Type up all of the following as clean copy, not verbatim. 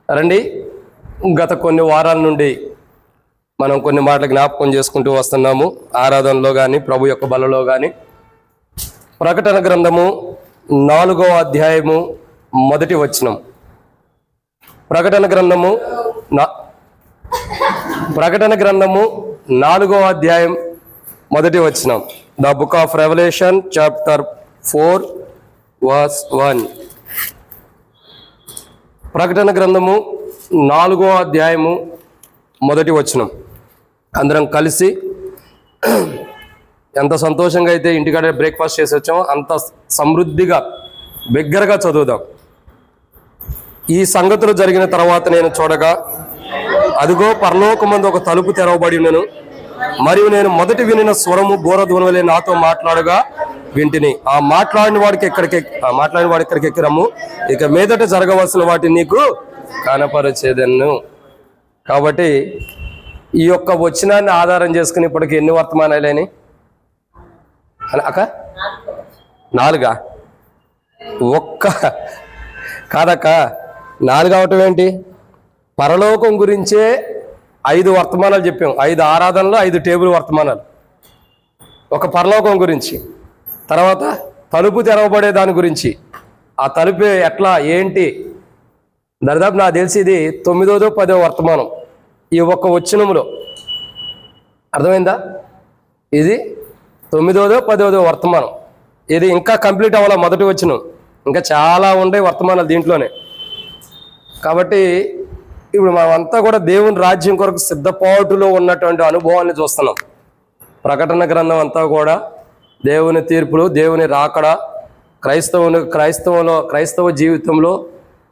రండి, గత కొన్ని వారాల నుండి మనం కొన్ని మాటలు జ్ఞాపకం చేసుకుంటూ వస్తున్నాము. ఆరాధనలో కానీ, ప్రభు యొక్క బలలో కానీ. ప్రకటన గ్రంథము 4వ అధ్యాయము మొదటి వచనం. ప్రకటన గ్రంథము 4వ అధ్యాయం మొదటి వచనం. The book of Revelation chapter 4 verse 1. ప్రకటన గ్రంథము 4వ అధ్యాయము మొదటి వచనం. అందరం కలిసి ఎంత సంతోషంగా అయితే ఇంటికాడ బ్రేక్ఫాస్ట్ చేసి వచ్చామో అంత సమృద్ధిగా బిగ్గరగా చదువుదాం. ఈ సంగతులు జరిగిన తర్వాత నేను చూడగా, అదిగో పరలోకమందు ఒక తలుపు తెరవబడి ఉన్నను. మరియు నేను మొదటి వినిన స్వరము బూరధ్వని వలె నాతో మాట్లాడగా వింటిని. ఆ మాట్లాడిన వాడికి ఇక్కడికి ఎక్కిరమ్ము, ఇక మీదట జరగవలసిన వాటిని నీకు కనపరచేదను. కాబట్టి ఈ యొక్క వచనాన్ని ఆధారం చేసుకుని ఇప్పటికి ఎన్ని వర్తమానాలేని అక్క? 4 ఒక్క కాదక్క, 4 అవటం ఏంటి? పరలోకం గురించే 5 వర్తమానాలు చెప్పాం. 5 ఆరాధనలు, 5 టేబుల్ వర్తమానాలు. ఒక పరలోకం గురించి, తర్వాత తలుపు తెరవబడే దాని గురించి, ఆ తలుపు ఎట్లా ఏంటి, దాదాపు నాకు తెలిసి ఇది 9వ 10వ వర్తమానం ఈ ఒక్క వచనములో. అర్థమైందా? ఇది 9వ 10వ వర్తమానం. ఇది ఇంకా కంప్లీట్ అవ్వాల. మొదటి వచనం ఇంకా చాలా ఉండే వర్తమానాలు దీంట్లోనే. కాబట్టి ఇప్పుడు మనమంతా కూడా దేవుని రాజ్యం కొరకు సిద్ధపాటులో ఉన్నటువంటి అనుభవాన్ని చూస్తున్నాం. ప్రకటన గ్రంథం అంతా కూడా దేవుని తీర్పులు, దేవుని రాకడ, క్రైస్తవ జీవితంలో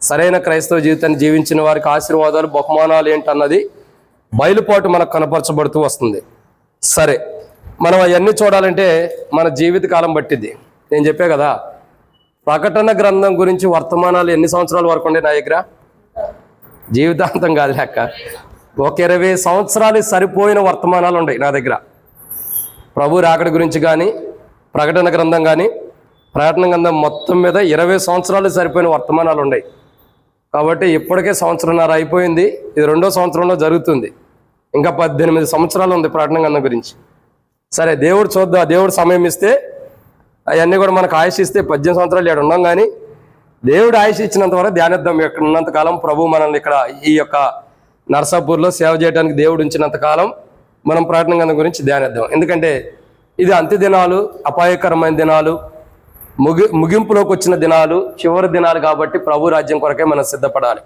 సరైన క్రైస్తవ జీవితాన్ని జీవించిన వారికి ఆశీర్వాదాలు, బహుమానాలు ఏంటన్నది బయలుపాటు మనకు కనపరచబడుతూ వస్తుంది. సరే, మనం అవన్నీ చూడాలంటే మన జీవిత కాలం పట్టిద్ది. నేను చెప్పే కదా, ప్రకటన గ్రంథం గురించి వర్తమానాలు ఎన్ని సంవత్సరాల వరకు ఉండే నా దగ్గర? జీవితాంతం కాదు లెక్క. ఒక 20 సంవత్సరాలు సరిపోయిన వర్తమానాలు ఉన్నాయి నా దగ్గర. ప్రభు రాకడ గురించి కానీ, ప్రకటన గ్రంథం కానీ, ప్రకటన గ్రంథం మొత్తం మీద 20 సంవత్సరాలు సరిపోయిన వర్తమానాలు ఉన్నాయి. కాబట్టి ఇప్పటికే 1.5 సంవత్సరం అయిపోయింది. ఇది 2వ సంవత్సరంలో జరుగుతుంది. ఇంకా 18 సంవత్సరాలు ఉంది ప్రకటన గ్రంథం గురించి. సరే, దేవుడు చూద్దాం. దేవుడు సమయం ఇస్తే అవన్నీ కూడా మనకు ఆయుష్ ఇస్తే 18 సంవత్సరాలు ఇక్కడ ఉన్నాం. కానీ దేవుడు ఆయుష్ ఇచ్చినంత వరకు ధ్యానిద్దాం. ఇక్కడ ఉన్నంతకాలం ప్రభు మనల్ని ఇక్కడ ఈ యొక్క నర్సాపూర్లో సేవ చేయడానికి దేవుడు ఉంచినంతకాలం మనం ప్రకటన గ్రంథం గురించి ధ్యానిద్దాం. ఎందుకంటే ఇది అంత్య దినాలు, అపాయకరమైన దినాలు, ముగింపులోకి వచ్చిన దినాలు, చివరి దినాలు. కాబట్టి ప్రభు రాజ్యం కొరకే మనం సిద్ధపడాలి.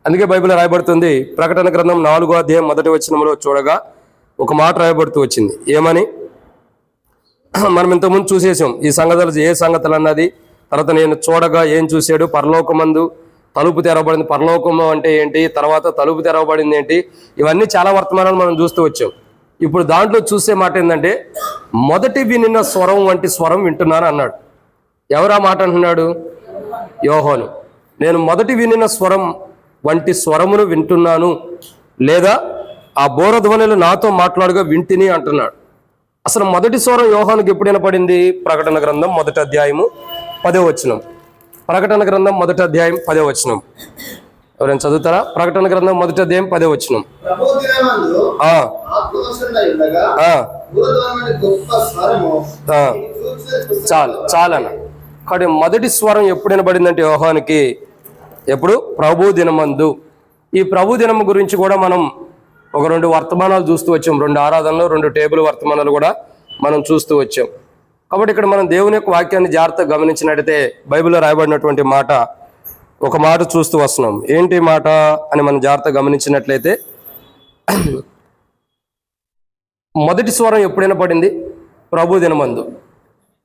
అందుకే బైబిల్ రాయబడుతుంది. ప్రకటన గ్రంథం 4వ అధ్యాయం మొదటి వచనంలో చూడగా ఒక మాట రాయబడుతూ వచ్చింది. ఏమని? మనం ఇంతకుముందు చూసేసాం ఈ సంగతులు. ఏ సంగతులు అన్నది తర్వాత నేను చూడగా ఏం చూశాడు, పరలోకమందు తలుపు తెరవబడింది. పరలోకము అంటే ఏంటి, తర్వాత తలుపు తెరవబడింది ఏంటి, ఇవన్నీ చాలా వర్తమానాలు మనం చూస్తూ వచ్చాం. ఇప్పుడు దాంట్లో చూసే మాట ఏంటంటే, మొదటి వినిన స్వరం వంటి స్వరం వింటున్నాను అన్నాడు. ఎవరు ఆ మాట అంటున్నాడు? యోహాను. నేను మొదటి వినిన స్వరం వంటి స్వరమును వింటున్నాను, లేదా ఆ బూరధ్వనులు నాతో మాట్లాడుగా వింటిని అంటున్నాడు. అసలు మొదటి స్వరం యోహానుకి ఎప్పుడు వినపడింది? ప్రకటన గ్రంథం 1వ అధ్యాయము 10వ వచనం. ప్రకటన గ్రంథం 1వ అధ్యాయం 10వ వచనం. ఎవరైనా చదువుతారా? ప్రకటన గ్రంథం 1వ అధ్యాయం 10వ వచనం. చాలన్న. కాబట్టి మొదటి స్వరం ఎప్పుడు వినబడిందంటే యోహానుకి, ఎప్పుడు? ప్రభు దినమందు. ఈ ప్రభు దినము గురించి కూడా మనం ఒక 2 వర్తమానాలు చూస్తూ వచ్చాం. 2 ఆరాధనలు, 2 టేబుల్ వర్తమానాలు కూడా మనం చూస్తూ వచ్చాం. కాబట్టి ఇక్కడ మనం దేవుని యొక్క వాక్యాన్ని జాగ్రత్తగా గమనించినట్టయితే బైబిల్లో రాయబడినటువంటి మాట, ఒక మాట చూస్తూ వస్తున్నాం. ఏంటి మాట అని మనం జాగ్రత్తగా గమనించినట్లయితే, మొదటి స్వరం ఎప్పుడైనా పడింది? ప్రభు దినమందు.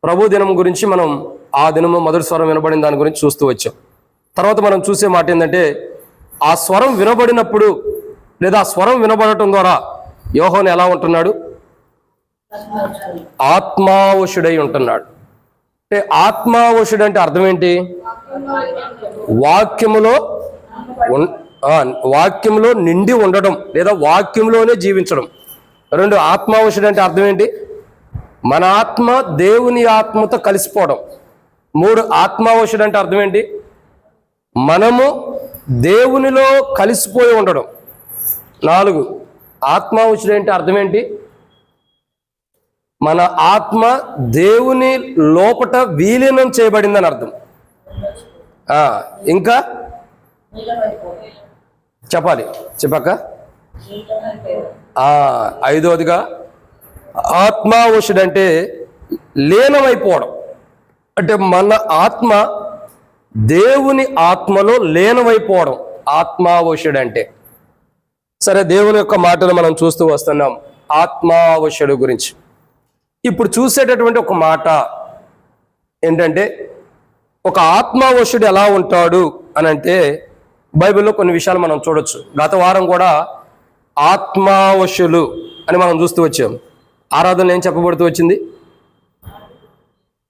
ప్రభు దినం గురించి మనం ఆ దినము మొదటి స్వరం వినబడిన దాని గురించి చూస్తూ వచ్చాం. తర్వాత మనం చూసే మాట ఏంటంటే, ఆ స్వరం వినబడినప్పుడు లేదా ఆ స్వరం వినబడటం ద్వారా యోహాను ఎలా ఉంటున్నాడు? ఆత్మావశుడై ఉంటున్నాడు. అంటే ఆత్మావశుడు అంటే అర్థం ఏంటి? వాక్యములో నిండి ఉండడం లేదా వాక్యంలోనే జీవించడం. 2 ఆత్మావశుడు అంటే అర్థం ఏంటి? మన ఆత్మ దేవుని ఆత్మతో కలిసిపోవడం. 3 ఆత్మావశుడు అంటే అర్థం ఏంటి? మనము దేవునిలో కలిసిపోయి ఉండడం. 4, ఆత్మావశుడు అంటే అర్థం ఏంటి? మన ఆత్మ దేవుని లోపట విలీనం చేయబడిందని అర్థం. ఇంకా చెప్పక్క. 5వదిగా ఆత్మావశుడు అంటే లీనమైపోవడం. అంటే మన ఆత్మ దేవుని ఆత్మలో లీనమైపోవడం ఆత్మావశుడు అంటే. సరే, దేవుని యొక్క మాటలు మనం చూస్తూ వస్తున్నాం ఆత్మావశుడు గురించి. ఇప్పుడు చూసేటటువంటి ఒక మాట ఏంటంటే, ఒక ఆత్మావశుడు ఎలా ఉంటాడు అని అంటే బైబిల్లో కొన్ని విషయాలు మనం చూడొచ్చు. గత వారం కూడా ఆత్మావశులు అని మనం చూస్తూ వచ్చాం. ఆరాధనలో ఏం చెప్పబడుతూ వచ్చింది?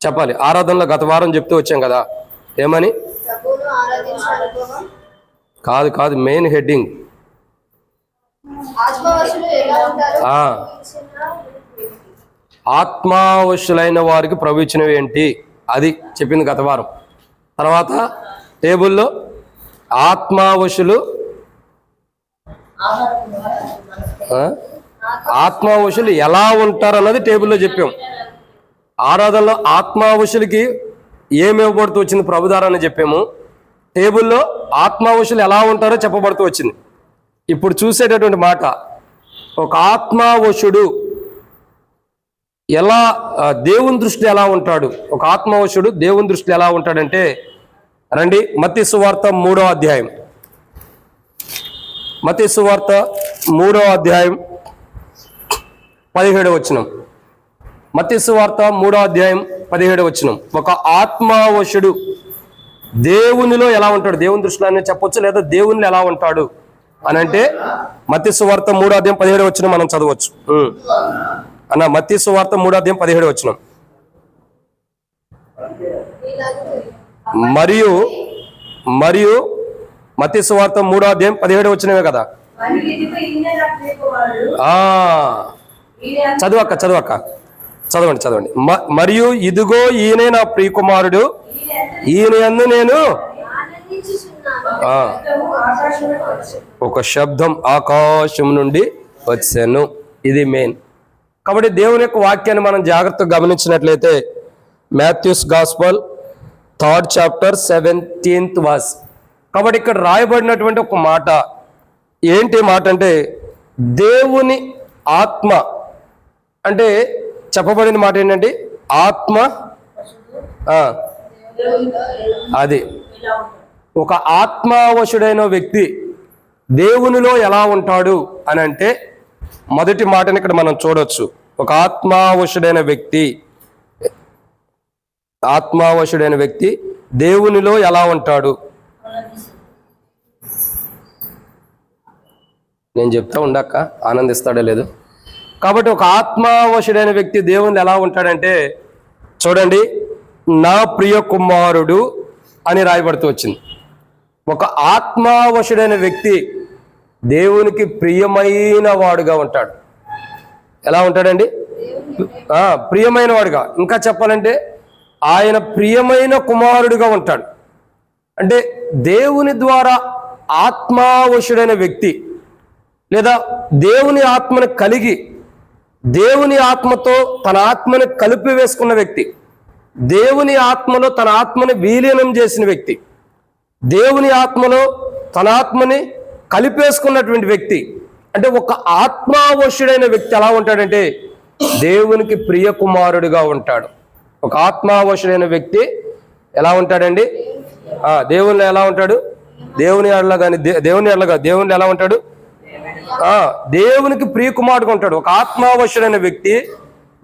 చెప్పాలి. ఆరాధనలో గత వారం చెప్తూ వచ్చాం కదా, ఏమని? కాదు, మెయిన్ హెడ్డింగ్ ఆత్మావశులైన వారికి ప్రభు ఇచ్చినవి ఏంటి, అది చెప్పింది గత వారం. తర్వాత టేబుల్లో ఆత్మావశులు ఎలా ఉంటారు అన్నది టేబుల్లో చెప్పాం. ఆరాధనలో ఆత్మావశులకి ఏమి ఇవ్వబడుతూ వచ్చింది ప్రభుదారాన్ని చెప్పాము. టేబుల్లో ఆత్మావశులు ఎలా ఉంటారో చెప్పబడుతూ వచ్చింది. ఇప్పుడు చూసేటటువంటి మాట, ఒక ఆత్మావశుడు ఎలా దేవుని దృష్టిలో ఎలా ఉంటాడు, ఒక ఆత్మావశుడు దేవుని దృష్టిలో ఎలా ఉంటాడంటే, రండి మత్తయి సువార్త 3వ అధ్యాయం. మత్తయి సువార్త 3వ అధ్యాయం 17వ వచనం. మత్తయి సువార్త 3వ అధ్యాయం 17వ వచనం. ఒక ఆత్మావశుడు దేవునిలో ఎలా ఉంటాడు, దేవుని దృష్టిలో అనే చెప్పొచ్చు, లేదా దేవునిలో ఎలా ఉంటాడు అని అంటే మత్తయి సువార్త 3వ అధ్యాయం 17వ వచనం మనం చదవచ్చు. అన్న మత్తయి సువార్త 3వ అధ్యాయం 17వ వచనం. మరియు మత్తయి సువార్త 3వ అధ్యాయం 17వ వచనమే కదా. చదవండి. మరియు ఇదిగో ఈయనే నా ప్రియకుమారుడు, ఈయన యందు నేను ఒక శబ్దం ఆకాశం నుండి వచ్చాను. ఇది మెయిన్. కాబట్టి దేవుని యొక్క వాక్యాన్ని మనం జాగ్రత్తగా గమనించినట్లయితే Mathews gospel 3rd chapter 17th verse. కాబట్టి ఇక్కడ రాయబడినటువంటి ఒక మాట ఏంటి మాట అంటే, దేవుని ఆత్మ అంటే చెప్పబడిన మాట ఏంటంటే ఆత్మ, అది ఒక ఆత్మావశుడైన వ్యక్తి దేవునిలో ఎలా ఉంటాడు అని అంటే, మొదటి మాటని ఇక్కడ మనం చూడొచ్చు. ఒక ఆత్మావశుడైన వ్యక్తి దేవునిలో ఎలా ఉంటాడు. నేను చెప్తా ఉండక్క, ఆనందిస్తాడో లేదు. కాబట్టి ఒక ఆత్మావశుడైన వ్యక్తి దేవునిలో ఎలా ఉంటాడంటే, చూడండి, నా ప్రియ కుమారుడు అని రాయబడుతూ వచ్చింది. ఒక ఆత్మావశుడైన వ్యక్తి దేవునికి ప్రియమైన వాడుగా ఉంటాడు. ఎలా ఉంటాడండి? ప్రియమైన వాడుగా. ఇంకా చెప్పాలంటే ఆయన ప్రియమైన కుమారుడిగా ఉంటాడు. అంటే దేవుని ద్వారా ఆత్మావశుడైన వ్యక్తి, లేదా దేవుని ఆత్మను కలిగి దేవుని ఆత్మతో తన ఆత్మని కలిపి వేసుకున్న వ్యక్తి, దేవుని ఆత్మలో తన ఆత్మని విలీనం చేసిన వ్యక్తి, దేవుని ఆత్మలో తన ఆత్మని కలిపేసుకున్నటువంటి వ్యక్తి. అంటే ఒక ఆత్మావశుడైన వ్యక్తి ఎలా ఉంటాడంటే దేవునికి ప్రియ కుమారుడిగా ఉంటాడు. ఒక ఆత్మావశుడైన వ్యక్తి ఎలా ఉంటాడండి? దేవునిలో ఎలా ఉంటాడు? దేవుని ఎలా ఉంటాడు? దేవునికి ప్రియ కుమారుడుగా ఉంటాడు. ఒక ఆత్మావశుడైన వ్యక్తి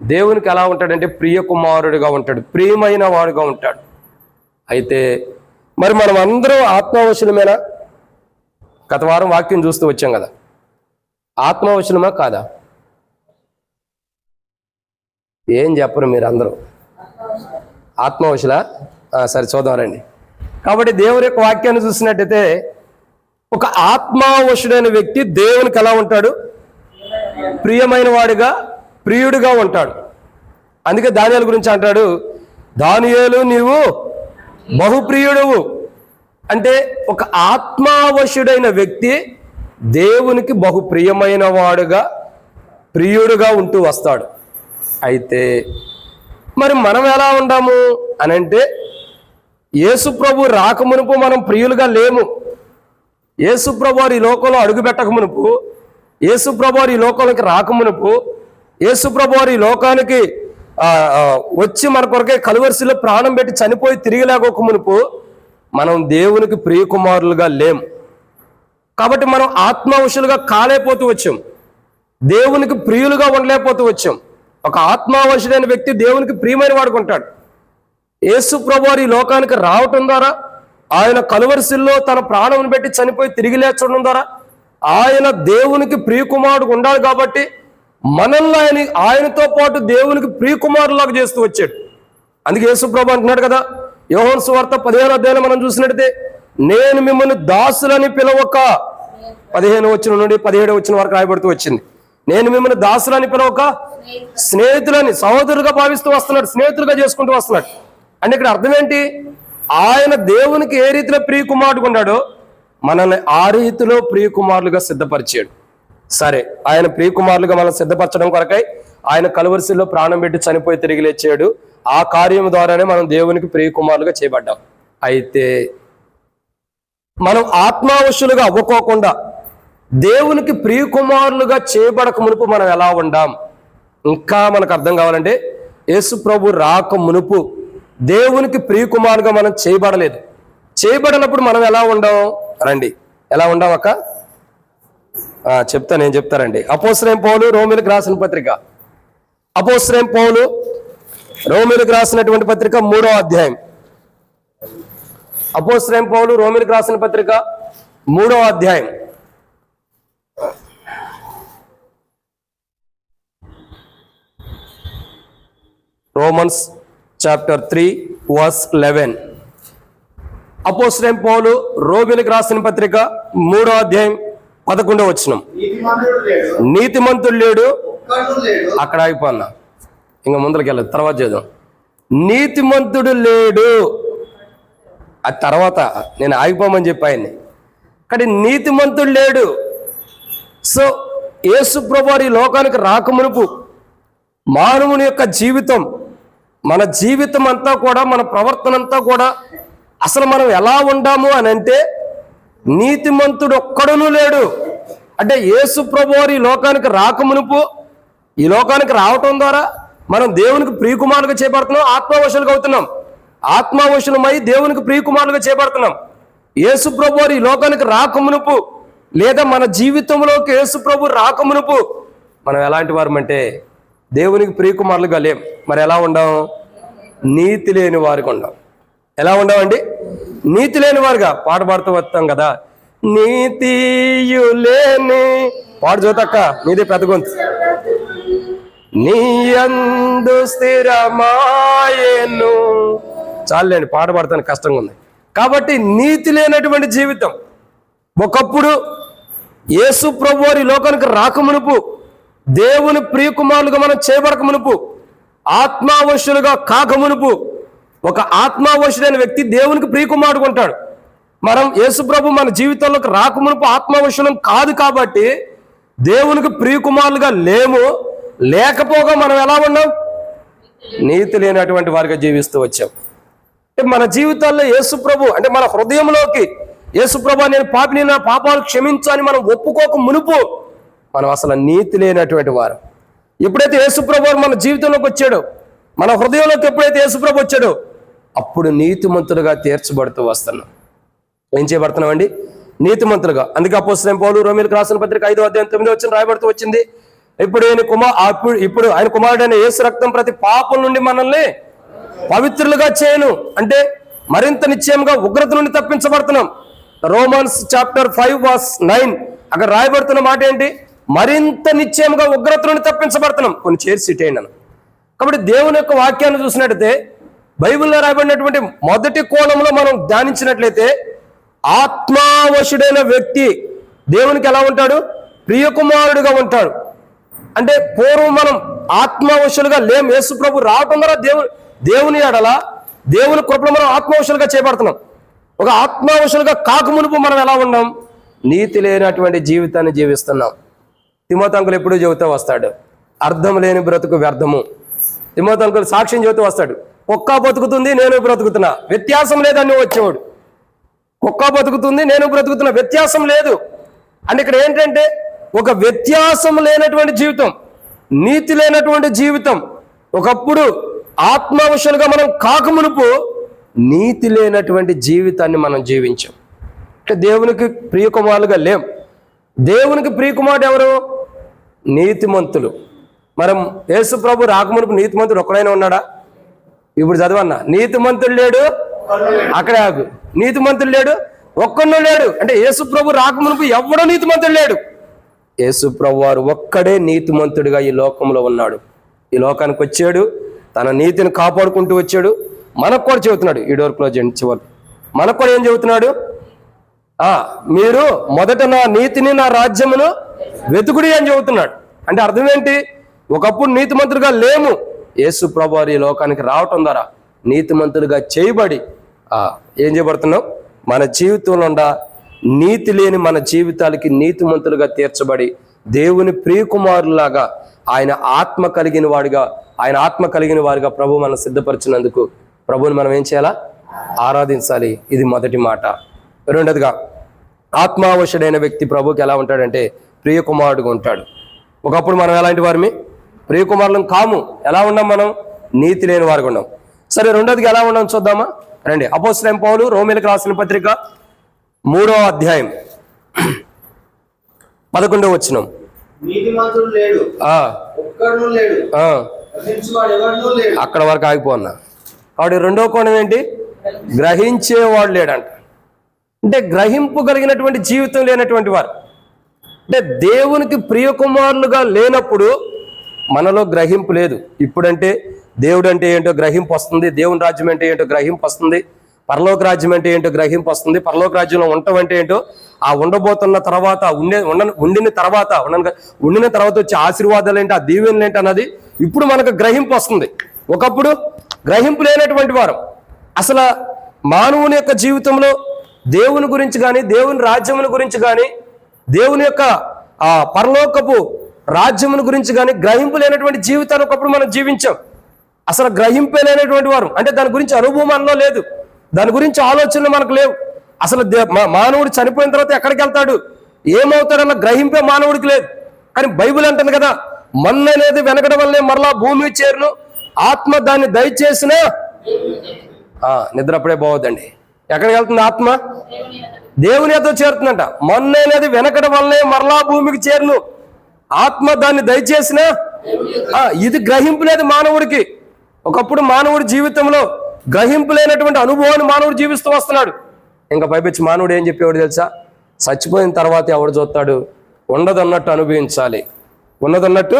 దేవునికి ఎలా ఉంటాడంటే ప్రియ కుమారుడిగా ఉంటాడు, ప్రియమైన వాడుగా ఉంటాడు. అయితే మరి మనం అందరం ఆత్మావశులమేనా? గత వారం వాక్యం చూస్తూ వచ్చాం కదా, ఆత్మావశులమా కాదా? ఏం చెప్పరు మీరు అందరూ? ఆత్మావశులా? సరే చూద్దాం రండి. కాబట్టి దేవుని యొక్క వాక్యాన్ని చూసినట్టయితే ఒక ఆత్మావశుడైన వ్యక్తి దేవునికి ఎలా ఉంటాడు? ప్రియమైన వాడిగా, ప్రియుడిగా ఉంటాడు. అందుకే దానియేలు గురించి అంటాడు, దానియేలు నీవు బహుప్రియుడువు. అంటే ఒక ఆత్మావశుడైన వ్యక్తి దేవునికి బహు ప్రియమైన వాడుగా ప్రియుడుగా ఉంటూ వస్తాడు. అయితే మరి మనం ఎలా ఉండాము అని అంటే, యేసు ప్రభు రాకమునుపు మనం ప్రియులుగా లేము. యేసు ప్రభు వారు ఈ లోకంలో అడుగుపెట్టక మునుపు, యేసు ప్రభు వారు ఈ లోకానికి రాకమునుపు, యేసు ప్రభు వారు ఈ లోకానికి వచ్చి మన కొరకే కలువరిశిలో ప్రాణం పెట్టి చనిపోయి తిరిగి లేక మునుపు మనం దేవునికి ప్రియకుమారులుగా లేం. కాబట్టి మనం ఆత్మావశులుగా కాలేపోతూ వచ్చాం, దేవునికి ప్రియులుగా ఉండలేకపోతూ వచ్చాం. ఒక ఆత్మావశుడైన వ్యక్తి దేవునికి ప్రియమైన వాడుకుంటాడు. యేసు ప్రభు వారు ఈ లోకానికి రావటం ద్వారా, ఆయన కలువరిశిల్లో తన ప్రాణం పెట్టి చనిపోయి తిరిగి లేచడం ద్వారా ఆయన దేవునికి ప్రియకుమారుడు ఉండాలి. కాబట్టి మనల్ని ఆయనతో పాటు దేవునికి ప్రియకుమారులాగా చేస్తూ వచ్చాడు. అందుకే యేసు ప్రభు అంటున్నాడు కదా, యోహాను సువార్త 15వ అధ్యాయంలో మనం చూసినట్టయితే, నేను మిమ్మల్ని దాసులని పిలవక, 15వ వచనం నుండి 17వ వచనం వరకు రాయబడుతూ వచ్చింది. నేను మిమ్మల్ని దాసులని పిలవక స్నేహితులని, సహోదరులుగా భావిస్తూ వస్తున్నాడు, స్నేహితులుగా చేసుకుంటూ వస్తున్నాడు. అంటే ఇక్కడ అర్థం ఏంటి? ఆయన దేవునికి ఏ రీతిలో ప్రియకుమారుడు ఉన్నాడో మనల్ని ఆ రీతిలో ప్రియకుమారులుగా సిద్ధపరిచాడు. సరే, ఆయన ప్రియకుమారులుగా మనం సిద్ధపరచడం కొరకై ఆయన కలువరిశిలో ప్రాణం పెట్టి చనిపోయి తిరిగి లేచాడు. ఆ కార్యం ద్వారానే మనం దేవునికి ప్రియకుమారులుగా చేయబడ్డాం. అయితే మనం ఆత్మావశులుగా అవ్వకోకుండా దేవునికి ప్రియకుమారులుగా చేయబడక మునుపు మనం ఎలా ఉండాం? ఇంకా మనకు అర్థం కావాలంటే, యేసు ప్రభు రాక మునుపు దేవునికి ప్రియకుమారుగా మనం చేయబడలేదు. చేయబడినప్పుడు మనం ఎలా ఉండాం? రండి, ఎలా ఉండాం అక్క? నేను చెప్తానండి. అపోస్తలుడైన పౌలు రోమీయులకు రాసిన పత్రిక, అపోస్తలుడైన పౌలు రోమీయులకు రాసినటువంటి పత్రిక 3వ అధ్యాయం. అపోస్తలుడైన పౌలు రోమీయులకు రాసిన పత్రిక 3వ అధ్యాయం. Romans chapter 3 verse 11. అపోస్తలుడైన పౌలు రోమీయులకు రాసిన పత్రిక 3వ అధ్యాయం 11వ వచనం. నీతిమంతుడు లేడు, అక్కడ ఆగిపోన్నా, ఇంకా ముందరికి వెళ్ళదు, తర్వాత చేద్దాం. నీతిమంతుడు లేడు, అది తర్వాత నేను ఆగిపోమని చెప్పి ఆయన్ని. కానీ నీతిమంతుడు లేడు. సో యేసు ప్రభువు ఈ లోకానికి రాకమునుపు మానవుని యొక్క జీవితం, మన జీవితం అంతా కూడా, మన ప్రవర్తన అంతా కూడా అసలు మనం ఎలా ఉండాము అని అంటే, నీతిమంతుడు ఒక్కడునూ లేడు. అంటే యేసు ప్రభువు ఈ లోకానికి రాకమునుపు, ఈ లోకానికి రావటం ద్వారా మనం దేవునికి ప్రియకుమారులుగా చేయబడుతున్నాం, ఆత్మవశులుగా అవుతున్నాం. ఆత్మవశులమై దేవునికి ప్రియకుమారులుగా చేయబడుతున్నాం. యేసు ప్రభువు ఈ లోకానికి రాకమునుపు, లేదా మన జీవితంలోకి యేసు ప్రభు రాకమునుపు మనం ఎలాంటి వారు అంటే దేవునికి ప్రియకుమారులుగా లేం. మరి ఎలా ఉండాం? నీతి లేని వారికి ఉండాం. ఎలా ఉండామండి? నీతి లేని వారుగా. పాట పాడుతూ వస్తాం కదా, నీతియులేని, పాడు జోతక్క, నీదే పెద్ద గొంతు. నీ యందు స్థిరమాయెను. చాలండి, పాట పాడతాను, కష్టంగా ఉంది. కాబట్టి నీతి లేనటువంటి జీవితం. ఒకప్పుడు యేసు ప్రభువు ఈ లోకానికి రాకమునుపు, దేవుని ప్రియకుమారులుగా మనం చేయబడక మునుపు, ఆత్మావశులుగా కాకమునుపు, ఒక ఆత్మావశుడైన వ్యక్తి దేవునికి ప్రియకుమారుడు ఉంటాడు. మనం యేసు ప్రభు మన జీవితంలోకి రాకమునుపు ఆత్మావశులం కాదు. కాబట్టి దేవునికి ప్రియకుమారులుగా లేము. లేకపోగా మనం ఎలా ఉన్నాం? నీతి లేనటువంటి వారిగా జీవిస్తూ వచ్చాం. మన జీవితాల్లో యేసు ప్రభు అంటే మన హృదయంలోకి యేసు ప్రభు, నేను పాపిని, నా పాపాలు క్షమించు అని మనం ఒప్పుకోక మునుపు మనం అసలు నీతి లేనటువంటి వారు. ఎప్పుడైతే యేసు ప్రభు మన జీవితంలోకి వచ్చాడో, మన హృదయంలోకి ఎప్పుడైతే యేసు ప్రభు వచ్చాడో, అప్పుడు నీతిమంతులుగా తీర్చబడుతూ వస్తున్నాం. ఏం చేయబడుతున్నామండి? నీతిమంతులుగా. అందుకే అపోస్తలుడైన పౌలు రోమీయులకు రాసిన పత్రిక 5వ అధ్యాయం 9వ వచనం రాయబడుతూ వచ్చింది, ఇప్పుడు ఆయన కుమారుడైన యేసు రక్తం ప్రతి పాపం నుండి మనల్ని పవిత్రులుగా చేయను. అంటే మరింత నిశ్చయంగా ఉగ్రత నుండి తప్పించబడుతున్నాం. రోమన్స్ చాప్టర్ 5 వర్స్ 9 అక్కడ రాయబడుతున్న మాట ఏంటి? మరింత నిశ్చయంగా ఉగ్రత నుండి తప్పించబడుతున్నాం. కొన్ని చేర్చి ఇటేయండి. కాబట్టి దేవుని యొక్క వాక్యాన్ని చూసినట్లయితే, బైబిల్లో రాయబడినటువంటి మొదటి కోణంలో మనం ధ్యానించినట్లయితే, ఆత్మావశుడైన వ్యక్తి దేవునికి ఎలా ఉంటాడు? ప్రియకుమారుడిగా ఉంటాడు. అంటే పూర్వం మనం ఆత్మావశులుగా లేం. యేసు ప్రభు రావటం ద్వారా దేవుని ఎడల, దేవుని కృపలో మనం ఆత్మావశులుగా చేయబడుతున్నాం. ఒక ఆత్మావశులుగా కాకమునుపు మనం ఎలా ఉన్నాం? నీతి లేనటువంటి జీవితాన్ని జీవిస్తున్నాం. తిమోతి అంకుల్ ఎప్పుడూ చెబుతూ వస్తాడు, అర్థం లేని బ్రతుకు వ్యర్థము. తిమోతి అంకుల్ సాక్ష్యం చెబుతూ వస్తాడు, కుక్క బతుకుతుంది నేను బ్రతుకుతున్నా, వ్యత్యాసం లేదని వచ్చేవాడు. కుక్క బతుకుతుంది నేను బ్రతుకుతున్నా, వ్యత్యాసం లేదు అని. ఇక్కడ ఏంటంటే ఒక వ్యత్యాసం లేనటువంటి జీవితం, నీతి లేనటువంటి జీవితం. ఒకప్పుడు ఆత్మావశులుగా మనం కాకమునుపు నీతి లేనటువంటి జీవితాన్ని మనం జీవించాం. అంటే దేవునికి ప్రియకుమారులుగా లేం. దేవునికి ప్రియకుమారుడు ఎవరు? నీతిమంతులు. మనం యేసు ప్రభు రాకమునుపు నీతిమంతుడు ఒక్కడైనా ఉన్నాడా? ఇప్పుడు చదవన్నా, నీతిమంతుడు లేడు, అక్కడే ఆగు. నీతిమంతుడు లేడు, ఒక్కడు లేడు. అంటే యేసు ప్రభు రాకమునుపు ఎవడో నీతిమంతుడు లేడు. యేసు ప్రభు వారు ఒక్కడే నీతిమంతుడిగా ఈ లోకంలో ఉన్నాడు. ఈ లోకానికి వచ్చాడు, తన నీతిని కాపాడుకుంటూ వచ్చాడు. మనకు కూడా చెబుతున్నాడు, ఈ డోర్ క్లోజ్ చేయండి చివరి. మనకు కూడా ఏం చెబుతున్నాడు? మీరు మొదట నా నీతిని నా రాజ్యమును వెతుకుడి అని చెబుతున్నాడు. అంటే అర్థం ఏంటి? ఒకప్పుడు నీతిమంతులుగా లేము, యేసు ప్రభు వారు ఈ లోకానికి రావటం ద్వారా నీతిమంతులుగా చేయబడి ఏం చేయబడుతున్నాం? మన జీవితంలో నీతి లేని మన జీవితాలకి నీతిమంతులుగా తీర్చబడి దేవుని ప్రియకుమారులాగా ఆయన ఆత్మ కలిగిన వాడిగా ప్రభు మనం సిద్ధపరిచినందుకు ప్రభుని మనం ఏం చేయాలా? ఆరాధించాలి. ఇది మొదటి మాట. రెండోదిగా, ఆత్మావశుడైన వ్యక్తి ప్రభుకి ఎలా ఉంటాడంటే ప్రియకుమారుడుగా ఉంటాడు. ఒకప్పుడు మనం ఎలాంటి వారిని? ప్రియకుమారులం కాము. ఎలా ఉన్నాం మనం? నీతి లేని వారుగా ఉన్నాం. సరే, రెండోదిగా ఎలా ఉన్నాం చూద్దామా? రండి. అపోస్తలుడైన పౌలు రోమీయులకు రాసిన పత్రిక 3వ అధ్యాయం 11వ వచనం. అక్కడ వరకు ఆగిపోన్నా. కాబట్టి రెండో కోణం ఏంటి? గ్రహించేవాడు లేడంట. అంటే గ్రహింపు కలిగినటువంటి జీవితం లేనటువంటి వారు. అంటే దేవునికి ప్రియకుమారులుగా లేనప్పుడు మనలో గ్రహింపు లేదు. ఇప్పుడంటే దేవుడు అంటే ఏంటో గ్రహింపు వస్తుంది, దేవుని రాజ్యం అంటే ఏంటో గ్రహింపు వస్తుంది, పరలోక రాజ్యం అంటే ఏంటో గ్రహింపు వస్తుంది, పరలోక రాజ్యంలో ఉండటం అంటే ఏంటో, ఆ ఉండబోతున్న తర్వాత ఉండిన తర్వాత వచ్చే ఆశీర్వాదాలు ఏంటి, ఆ దీవెనలు ఏంటి అన్నది ఇప్పుడు మనకు గ్రహింపు వస్తుంది. ఒకప్పుడు గ్రహింపు లేనటువంటి వారు. అసలు మానవుని యొక్క జీవితంలో దేవుని గురించి కానీ, దేవుని రాజ్యముల గురించి కానీ, దేవుని యొక్క పరలోకపు రాజ్యముల గురించి కానీ గ్రహింపు లేనటువంటి జీవితాన్ని ఒకప్పుడు మనం జీవించాం. అసలు గ్రహింపే లేనటువంటి వారు. అంటే దాని గురించి అనుభవం మనలో లేదు, దాని గురించి ఆలోచనలు మనకు లేవు. అసలు మానవుడు చనిపోయిన తర్వాత ఎక్కడికి వెళ్తాడు, ఏమవుతాడన్న గ్రహింపే మానవుడికి లేదు. కానీ బైబిల్ అంటుంది కదా, మన్ను అనేది వెనకడం వల్లే మరలా భూమి చేరును, ఆత్మ దాన్ని దయచేసిన నిద్ర అప్పుడే పోవద్దండి. ఎక్కడికి వెళ్తుంది ఆత్మ? దేవుని ఎదుట చేరుతుందంట. మన్ను అనేది వెనకడం వల్లే మరలా భూమికి చేరును, ఆత్మ దాన్ని దయచేసిన. ఇది గ్రహింపు లేదు మానవుడికి. ఒకప్పుడు మానవుడి జీవితంలో గ్రహింపు లేనటువంటి అనుభవాన్ని మానవుడు జీవిస్తూ వస్తున్నాడు. ఇంకా పైపెచ్చి మానవుడు ఏం చెప్పేవాడు తెలుసా? చచ్చిపోయిన తర్వాత ఎవడు చూస్తాడు? ఉండదన్నట్టు అనుభవించాలి, ఉన్నదన్నట్టు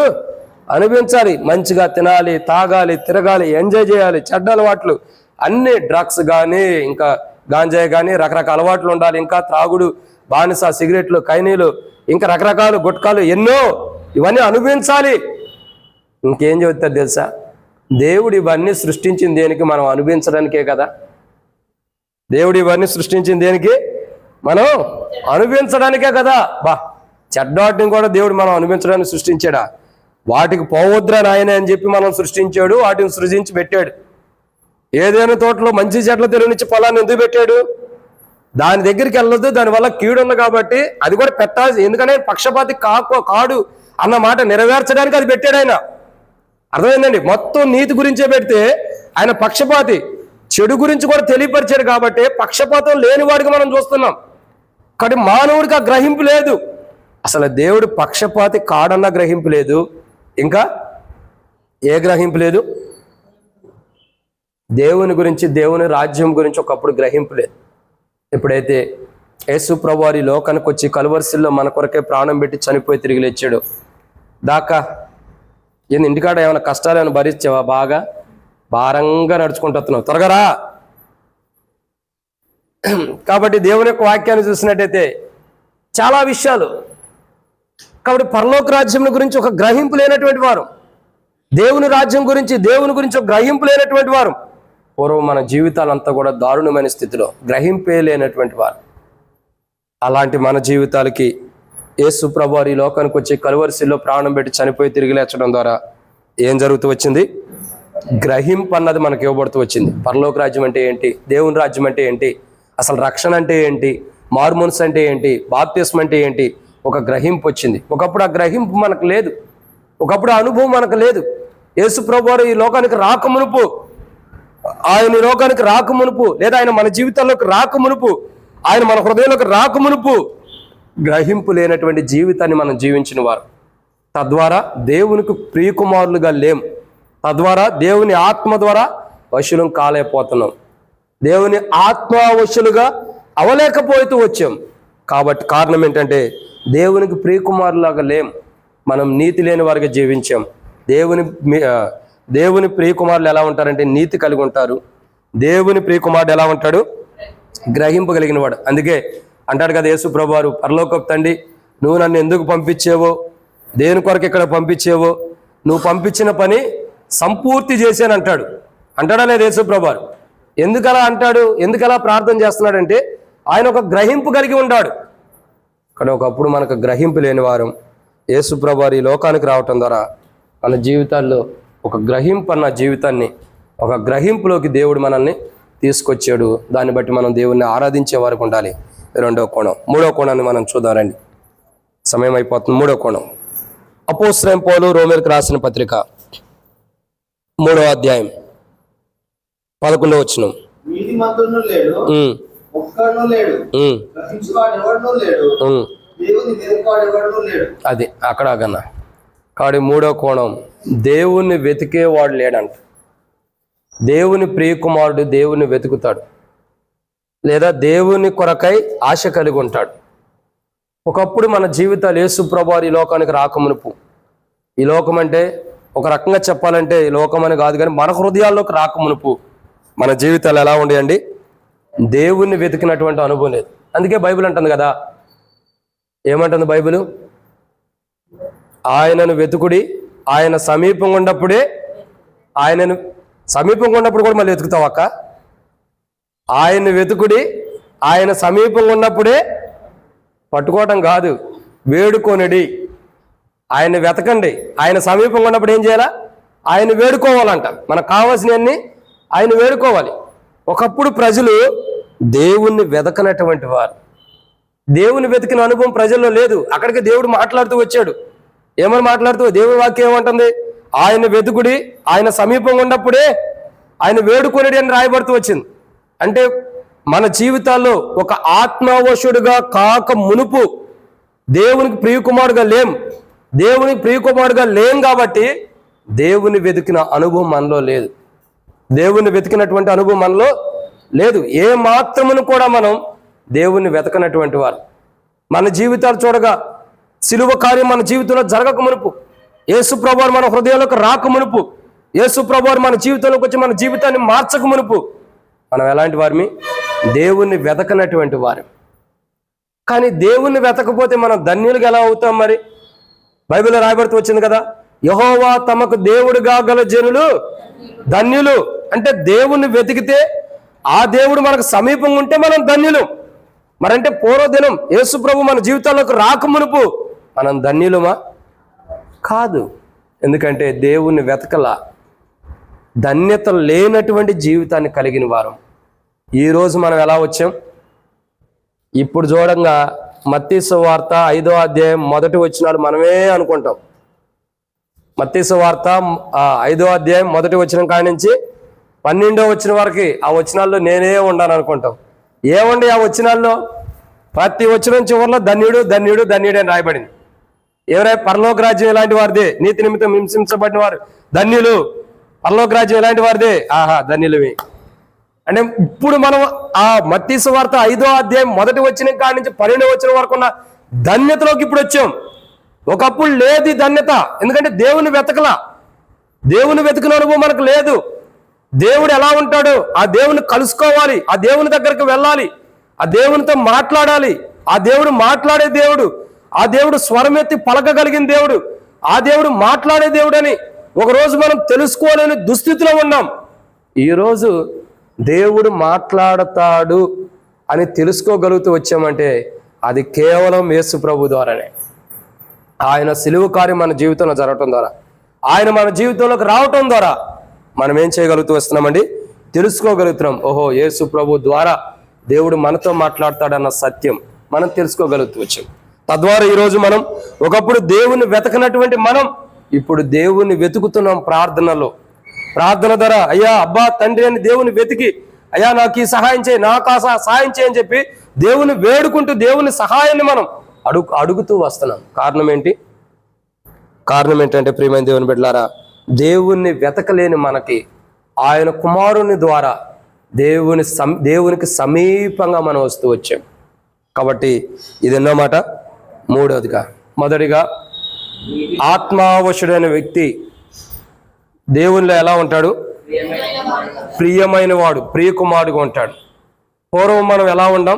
అనుభవించాలి. మంచిగా తినాలి, తాగాలి, తిరగాలి, ఎంజాయ్ చేయాలి. చెడ్డ అలవాట్లు అన్ని, డ్రగ్స్ కానీ, ఇంకా గాంజాయి కానీ, రకరకాల అలవాట్లు ఉండాలి. ఇంకా త్రాగుడు, బానిస, సిగరెట్లు, కైనీలు, ఇంకా రకరకాల గుట్కాలు ఎన్నో, ఇవన్నీ అనుభవించాలి. ఇంకేం చెబుతారు తెలుసా? దేవుడు ఇవన్నీ సృష్టించింది దేనికి? మనం అనుభవించడానికే కదా. దేవుడు ఇవన్నీ సృష్టించింది దేనికి? మనం అనుభవించడానికే కదా. చెడ్డాటిని కూడా దేవుడు మనం అనుభవించడానికి సృష్టించాడా? వాటికి పోవద్దురా నాయన అని చెప్పి మనం సృష్టించాడు, వాటిని సృజించి పెట్టాడు. ఏదైనా తోటలో మంచి చెట్ల తెరువునిచ్చి పొలాన్ని ఎందుకు పెట్టాడు? దాని దగ్గరికి వెళ్ళొద్దు, దానివల్ల కీడు ఉంది కాబట్టి అది కూడా పెట్టాల్సి. ఎందుకంటే పక్షపాతి కాడు అన్న మాట నెరవేర్చడానికి అది పెట్టాడు ఆయన. అర్థమైందండి? మొత్తం నీతి గురించే పెడితే ఆయన పక్షపాతి, చెడు గురించి కూడా తెలియపరిచాడు కాబట్టి పక్షపాతం లేని వాడికి మనం చూస్తున్నాం. కాబట్టి మానవుడికి ఆ గ్రహింపు లేదు. అసలు దేవుడు పక్షపాతి కాడన్న గ్రహింపు లేదు. ఇంకా ఏ గ్రహింపు లేదు? దేవుని గురించి, దేవుని రాజ్యం గురించి ఒకప్పుడు గ్రహింపు లేదు. ఎప్పుడైతే యేసు ప్రభువారి లోకానికి వచ్చి కలువరిశిల్లో మన కొరకే ప్రాణం పెట్టి చనిపోయి తిరిగి లేచాడు దాకా ఇంటికాడ ఏమైనా కష్టాలు ఏమైనా భరించావా? బాగా భారంగా నడుచుకుంటూ వస్తున్నావు, త్వరగా రా. కాబట్టి దేవుని యొక్క వాక్యాన్ని చూసినట్టయితే చాలా విషయాలు. కాబట్టి పరలోక రాజ్యం గురించి ఒక గ్రహింపు లేనటువంటి వారు, దేవుని రాజ్యం గురించి, దేవుని గురించి ఒక గ్రహింపు లేనటువంటి వారు. పూర్వం మన జీవితాలంతా కూడా దారుణమైన స్థితిలో గ్రహింపే లేనటువంటి వారు. అలాంటి మన జీవితాలకి యేసు ప్రభువారు ఈ లోకానికి వచ్చి కలువరిశిల్లో ప్రాణం పెట్టి చనిపోయి తిరిగి లేచడం ద్వారా ఏం జరుగుతూ వచ్చింది? గ్రహింపు అన్నది మనకి ఇవ్వబడుతూ వచ్చింది. పరలోక రాజ్యం అంటే ఏంటి, దేవుని రాజ్యం అంటే ఏంటి, అసలు రక్షణ అంటే ఏంటి, మారుమనసు అంటే ఏంటి, బాప్తిస్మం అంటే ఏంటి, ఒక గ్రహింపు వచ్చింది. ఒకప్పుడు ఆ గ్రహింపు మనకు లేదు, ఒకప్పుడు ఆ అనుభవం మనకు లేదు. యేసు ప్రభువారు ఈ లోకానికి రాకమునుపు, ఆయన ఈ లోకానికి రాకమునుపు, లేదా ఆయన మన జీవితాల్లోకి రాకమునుపు, ఆయన మన హృదయంలోకి రాకమునుపు గ్రహింపు లేనటువంటి జీవితాన్ని మనం జీవించిన వారు. తద్వారా దేవునికి ప్రియకుమారులుగా లేం. తద్వారా దేవుని ఆత్మ ద్వారా వశులం కాలేకపోతున్నాం. దేవుని ఆత్మ వశులుగా అవలేకపోతూ వచ్చాం. కాబట్టి కారణం ఏంటంటే దేవునికి ప్రియకుమారులాగా లేం. మనం నీతి లేని వారిగా జీవించాం. దేవుని ప్రియకుమారులు ఎలా ఉంటారంటే నీతి కలిగి ఉంటారు. దేవుని ప్రియకుమారుడు ఎలా ఉంటాడు? గ్రహింపు కలిగిన వాడు. అందుకే అంటాడు కదా యేసు ప్రభువారు, పరలోకపు తండ్రి, నువ్వు నన్ను ఎందుకు పంపించేవో, దేని కొరకు ఇక్కడ పంపించేవో, నువ్వు పంపించిన పని సంపూర్తి చేశాను అంటాడు. అంటాడా లేదు యేసు ప్రభువారు? ఎందుకలా అంటాడు? ఎందుకలా ప్రార్థన చేస్తున్నాడంటే ఆయన ఒక గ్రహింపు కలిగి ఉన్నాడు. కానీ ఒకప్పుడు మనకు గ్రహింపు లేని వారం యేసు ప్రభువారు ఈ లోకానికి రావటం ద్వారా మన జీవితాల్లో ఒక గ్రహింపు అన్న జీవితాన్ని, ఒక గ్రహింపులోకి దేవుడు మనల్ని తీసుకొచ్చాడు. దాన్ని బట్టి మనం దేవుణ్ణి ఆరాధించే వరకు ఉండాలి. రెండవ కోణం. మూడవ కోణాన్ని మనం చూద్దామండి, సమయం అయిపోతుంది. మూడవ కోణం, అపోస్తలుడైన పౌలు రోమీయులకు రాసిన పత్రిక 3వ అధ్యాయం 11వ వచనం. అది అక్కడ కన్నా కాడి మూడో కోణం, దేవుణ్ణి వెతికేవాడు లేడంట. దేవుని ప్రియకుమారుడు దేవుని వెతుకుతాడు, లేదా దేవుని కొరకై ఆశ కలిగి ఉంటాడు. ఒకప్పుడు మన జీవితాలు యేసు ప్రభువారు ఈ లోకానికి రాకమునుపు, ఈ లోకం అంటే ఒక రకంగా చెప్పాలంటే ఈ లోకం అని కాదు, కానీ మన హృదయాల్లోకి రాకమునుపు మన జీవితాలు ఎలా ఉండేయండి? దేవుణ్ణి వెతికినటువంటి అనుభవం లేదు. అందుకే బైబిల్ అంటుంది కదా, ఏమంటుంది బైబిల్? ఆయనను వెతుకుడి, ఆయన సమీపంగా ఉన్నప్పుడే, ఆయనను సమీపంగా ఉన్నప్పుడు కూడా మళ్ళీ వెతుకుతావు అక్క. ఆయన్ని వెతుకుడి, ఆయన సమీపంగా ఉన్నప్పుడే, పట్టుకోవటం కాదు, వేడుకొనిడి. ఆయన్ని వెతకండి, ఆయన సమీపంగా ఉన్నప్పుడు ఏం చేయాలా? ఆయన వేడుకోవాలంట. మనకు కావాల్సినవన్నీ ఆయన వేడుకోవాలి. ఒకప్పుడు ప్రజలు దేవుణ్ణి వెతకనటువంటి వారు. దేవుని వెతికిన అనుభవం ప్రజల్లో లేదు. అక్కడికి దేవుడు మాట్లాడుతూ వచ్చాడు. ఏమని మాట్లాడుతూ? దేవుని వాక్యం ఏమంటుంది? ఆయన వెతుకుడి, ఆయన సమీపంగా ఉన్నప్పుడే ఆయన వేడుకొనిడి అని రాయబడుతూ వచ్చింది. అంటే మన జీవితాల్లో ఒక ఆత్మవశుడుగా కాక మునుపు దేవునికి ప్రియకుమారుడుగా లేం. దేవునికి ప్రియకుమారుడుగా లేం కాబట్టి దేవుని వెతికిన అనుభవం మనలో లేదు. దేవుని వెతికినటువంటి అనుభవం మనలో లేదు. ఏ మాత్రమును కూడా మనం దేవుణ్ణి వెతకనటువంటి వారు. మన జీవితాలు చూడగా సిలువ కార్యం మన జీవితంలో జరగక మునుపు, యేసు ప్రభువారు మన హృదయంలోకి రాక మునుపు, యేసు ప్రభువారు మన జీవితంలోకి వచ్చి మన జీవితాన్ని మార్చక మునుపు మనం ఎలాంటి వారిని? దేవుణ్ణి వెతకనటువంటి వారు. కానీ దేవుణ్ణి వెతకపోతే మనం ధన్యులుగా ఎలా అవుతాం? మరి బైబిల్లో రాయబడుతూ వచ్చింది కదా, యెహోవా తమకు దేవుడుగా గల జనులు ధన్యులు. అంటే దేవుణ్ణి వెతికితే ఆ దేవుడు మనకు సమీపంగా ఉంటే మనం ధన్యులు. మరంటే పూర్వదినం యేసు ప్రభు మన జీవితాల్లోకి రాకమునుపు మనం ధన్యులమా? కాదు. ఎందుకంటే దేవుణ్ణి వెతకల, ధన్యత లేనటువంటి జీవితాన్ని కలిగిన వారం. ఈరోజు మనం ఎలా వచ్చాం? ఇప్పుడు చూడంగా మత్తయి సువార్త 5వ అధ్యాయం 1వ వచనాలు మనమే అనుకుంటాం. మత్తయి సువార్త 5వ అధ్యాయం 1వ వచనం కాడి నుంచి 12వ వచనం వరకు ఆ వచనాల్లో నేనే ఉన్నాను అనుకుంటాం. ఏమండి ఆ వచనాల్లో? ప్రతి వచనం చివరిలో ధన్యుడు ధన్యుడు ధన్యుడు అని రాయబడింది. ఎవరైనా పరలోక రాజ్యం ఎలాంటి వారిదే, నీతి నిమిత్తం హింసించబడిన వారు ధన్యులు, పరలోక రాజ్యం ఎలాంటి వారిదే, ఆహా ధన్యులవి. అంటే ఇప్పుడు మనం ఆ మత్తయి సువార్త 5వ అధ్యాయం 1వ వచనం కాడి నుంచి 12వ వచనం వరకు ఉన్న ధన్యతలోకి ఇప్పుడు వచ్చాం. ఒకప్పుడు లేదు ఈ ధన్యత. ఎందుకంటే దేవుని వెతకలా, దేవుని వెతికిన అనుభవం మనకు లేదు. దేవుడు ఎలా ఉంటాడు? ఆ దేవుని కలుసుకోవాలి, ఆ దేవుని దగ్గరికి వెళ్ళాలి, ఆ దేవునితో మాట్లాడాలి. ఆ దేవుడు మాట్లాడే దేవుడు, ఆ దేవుడు స్వరమెత్తి పలకగలిగిన దేవుడు, ఆ దేవుడు మాట్లాడే దేవుడు అని ఒకరోజు మనం తెలుసుకోలేని దుస్థితిలో ఉన్నాం. ఈరోజు దేవుడు మాట్లాడతాడు అని తెలుసుకోగలుగుతూ వచ్చామంటే అది కేవలం యేసు ప్రభు ద్వారానే. ఆయన సిలువ కార్యం మన జీవితంలో జరగటం ద్వారా, ఆయన మన జీవితంలోకి రావటం ద్వారా మనం ఏం చేయగలుగుతూ వస్తున్నామండి? తెలుసుకోగలుగుతున్నాం. ఓహో, యేసు ప్రభు ద్వారా దేవుడు మనతో మాట్లాడతాడన్న సత్యం మనం తెలుసుకోగలుగుతూ వచ్చాం. తద్వారా ఈరోజు మనం ఒకప్పుడు దేవుని వెతకనటువంటి మనం ఇప్పుడు దేవుని వెతుకుతున్నాం. ప్రార్థన ద్వారా అయ్యా అబ్బా తండ్రి అని దేవుని వెతికి, అయ్యా నాకు ఈ సహాయం చేయి, నాకు ఆ సహాయం చేయని చెప్పి దేవుని వేడుకుంటూ దేవుని సహాయాన్ని మనం అడుగుతూ వస్తున్నాం. కారణం ఏంటంటే ప్రియమైన దేవుని బిడ్డలారా, దేవుణ్ణి వెతకలేని మనకి ఆయన కుమారుని ద్వారా దేవునికి సమీపంగా మనం వస్తూ వచ్చాం. కాబట్టి ఇది ఎన్నో మాట? మూడవదిగా, మొదటిగా ఆత్మావశుడైన వ్యక్తి దేవునిలో ఎలా ఉంటాడు? ప్రియమైన వాడు, ప్రియకుమారుడుగా ఉంటాడు. పూర్వం మనం ఎలా ఉండం?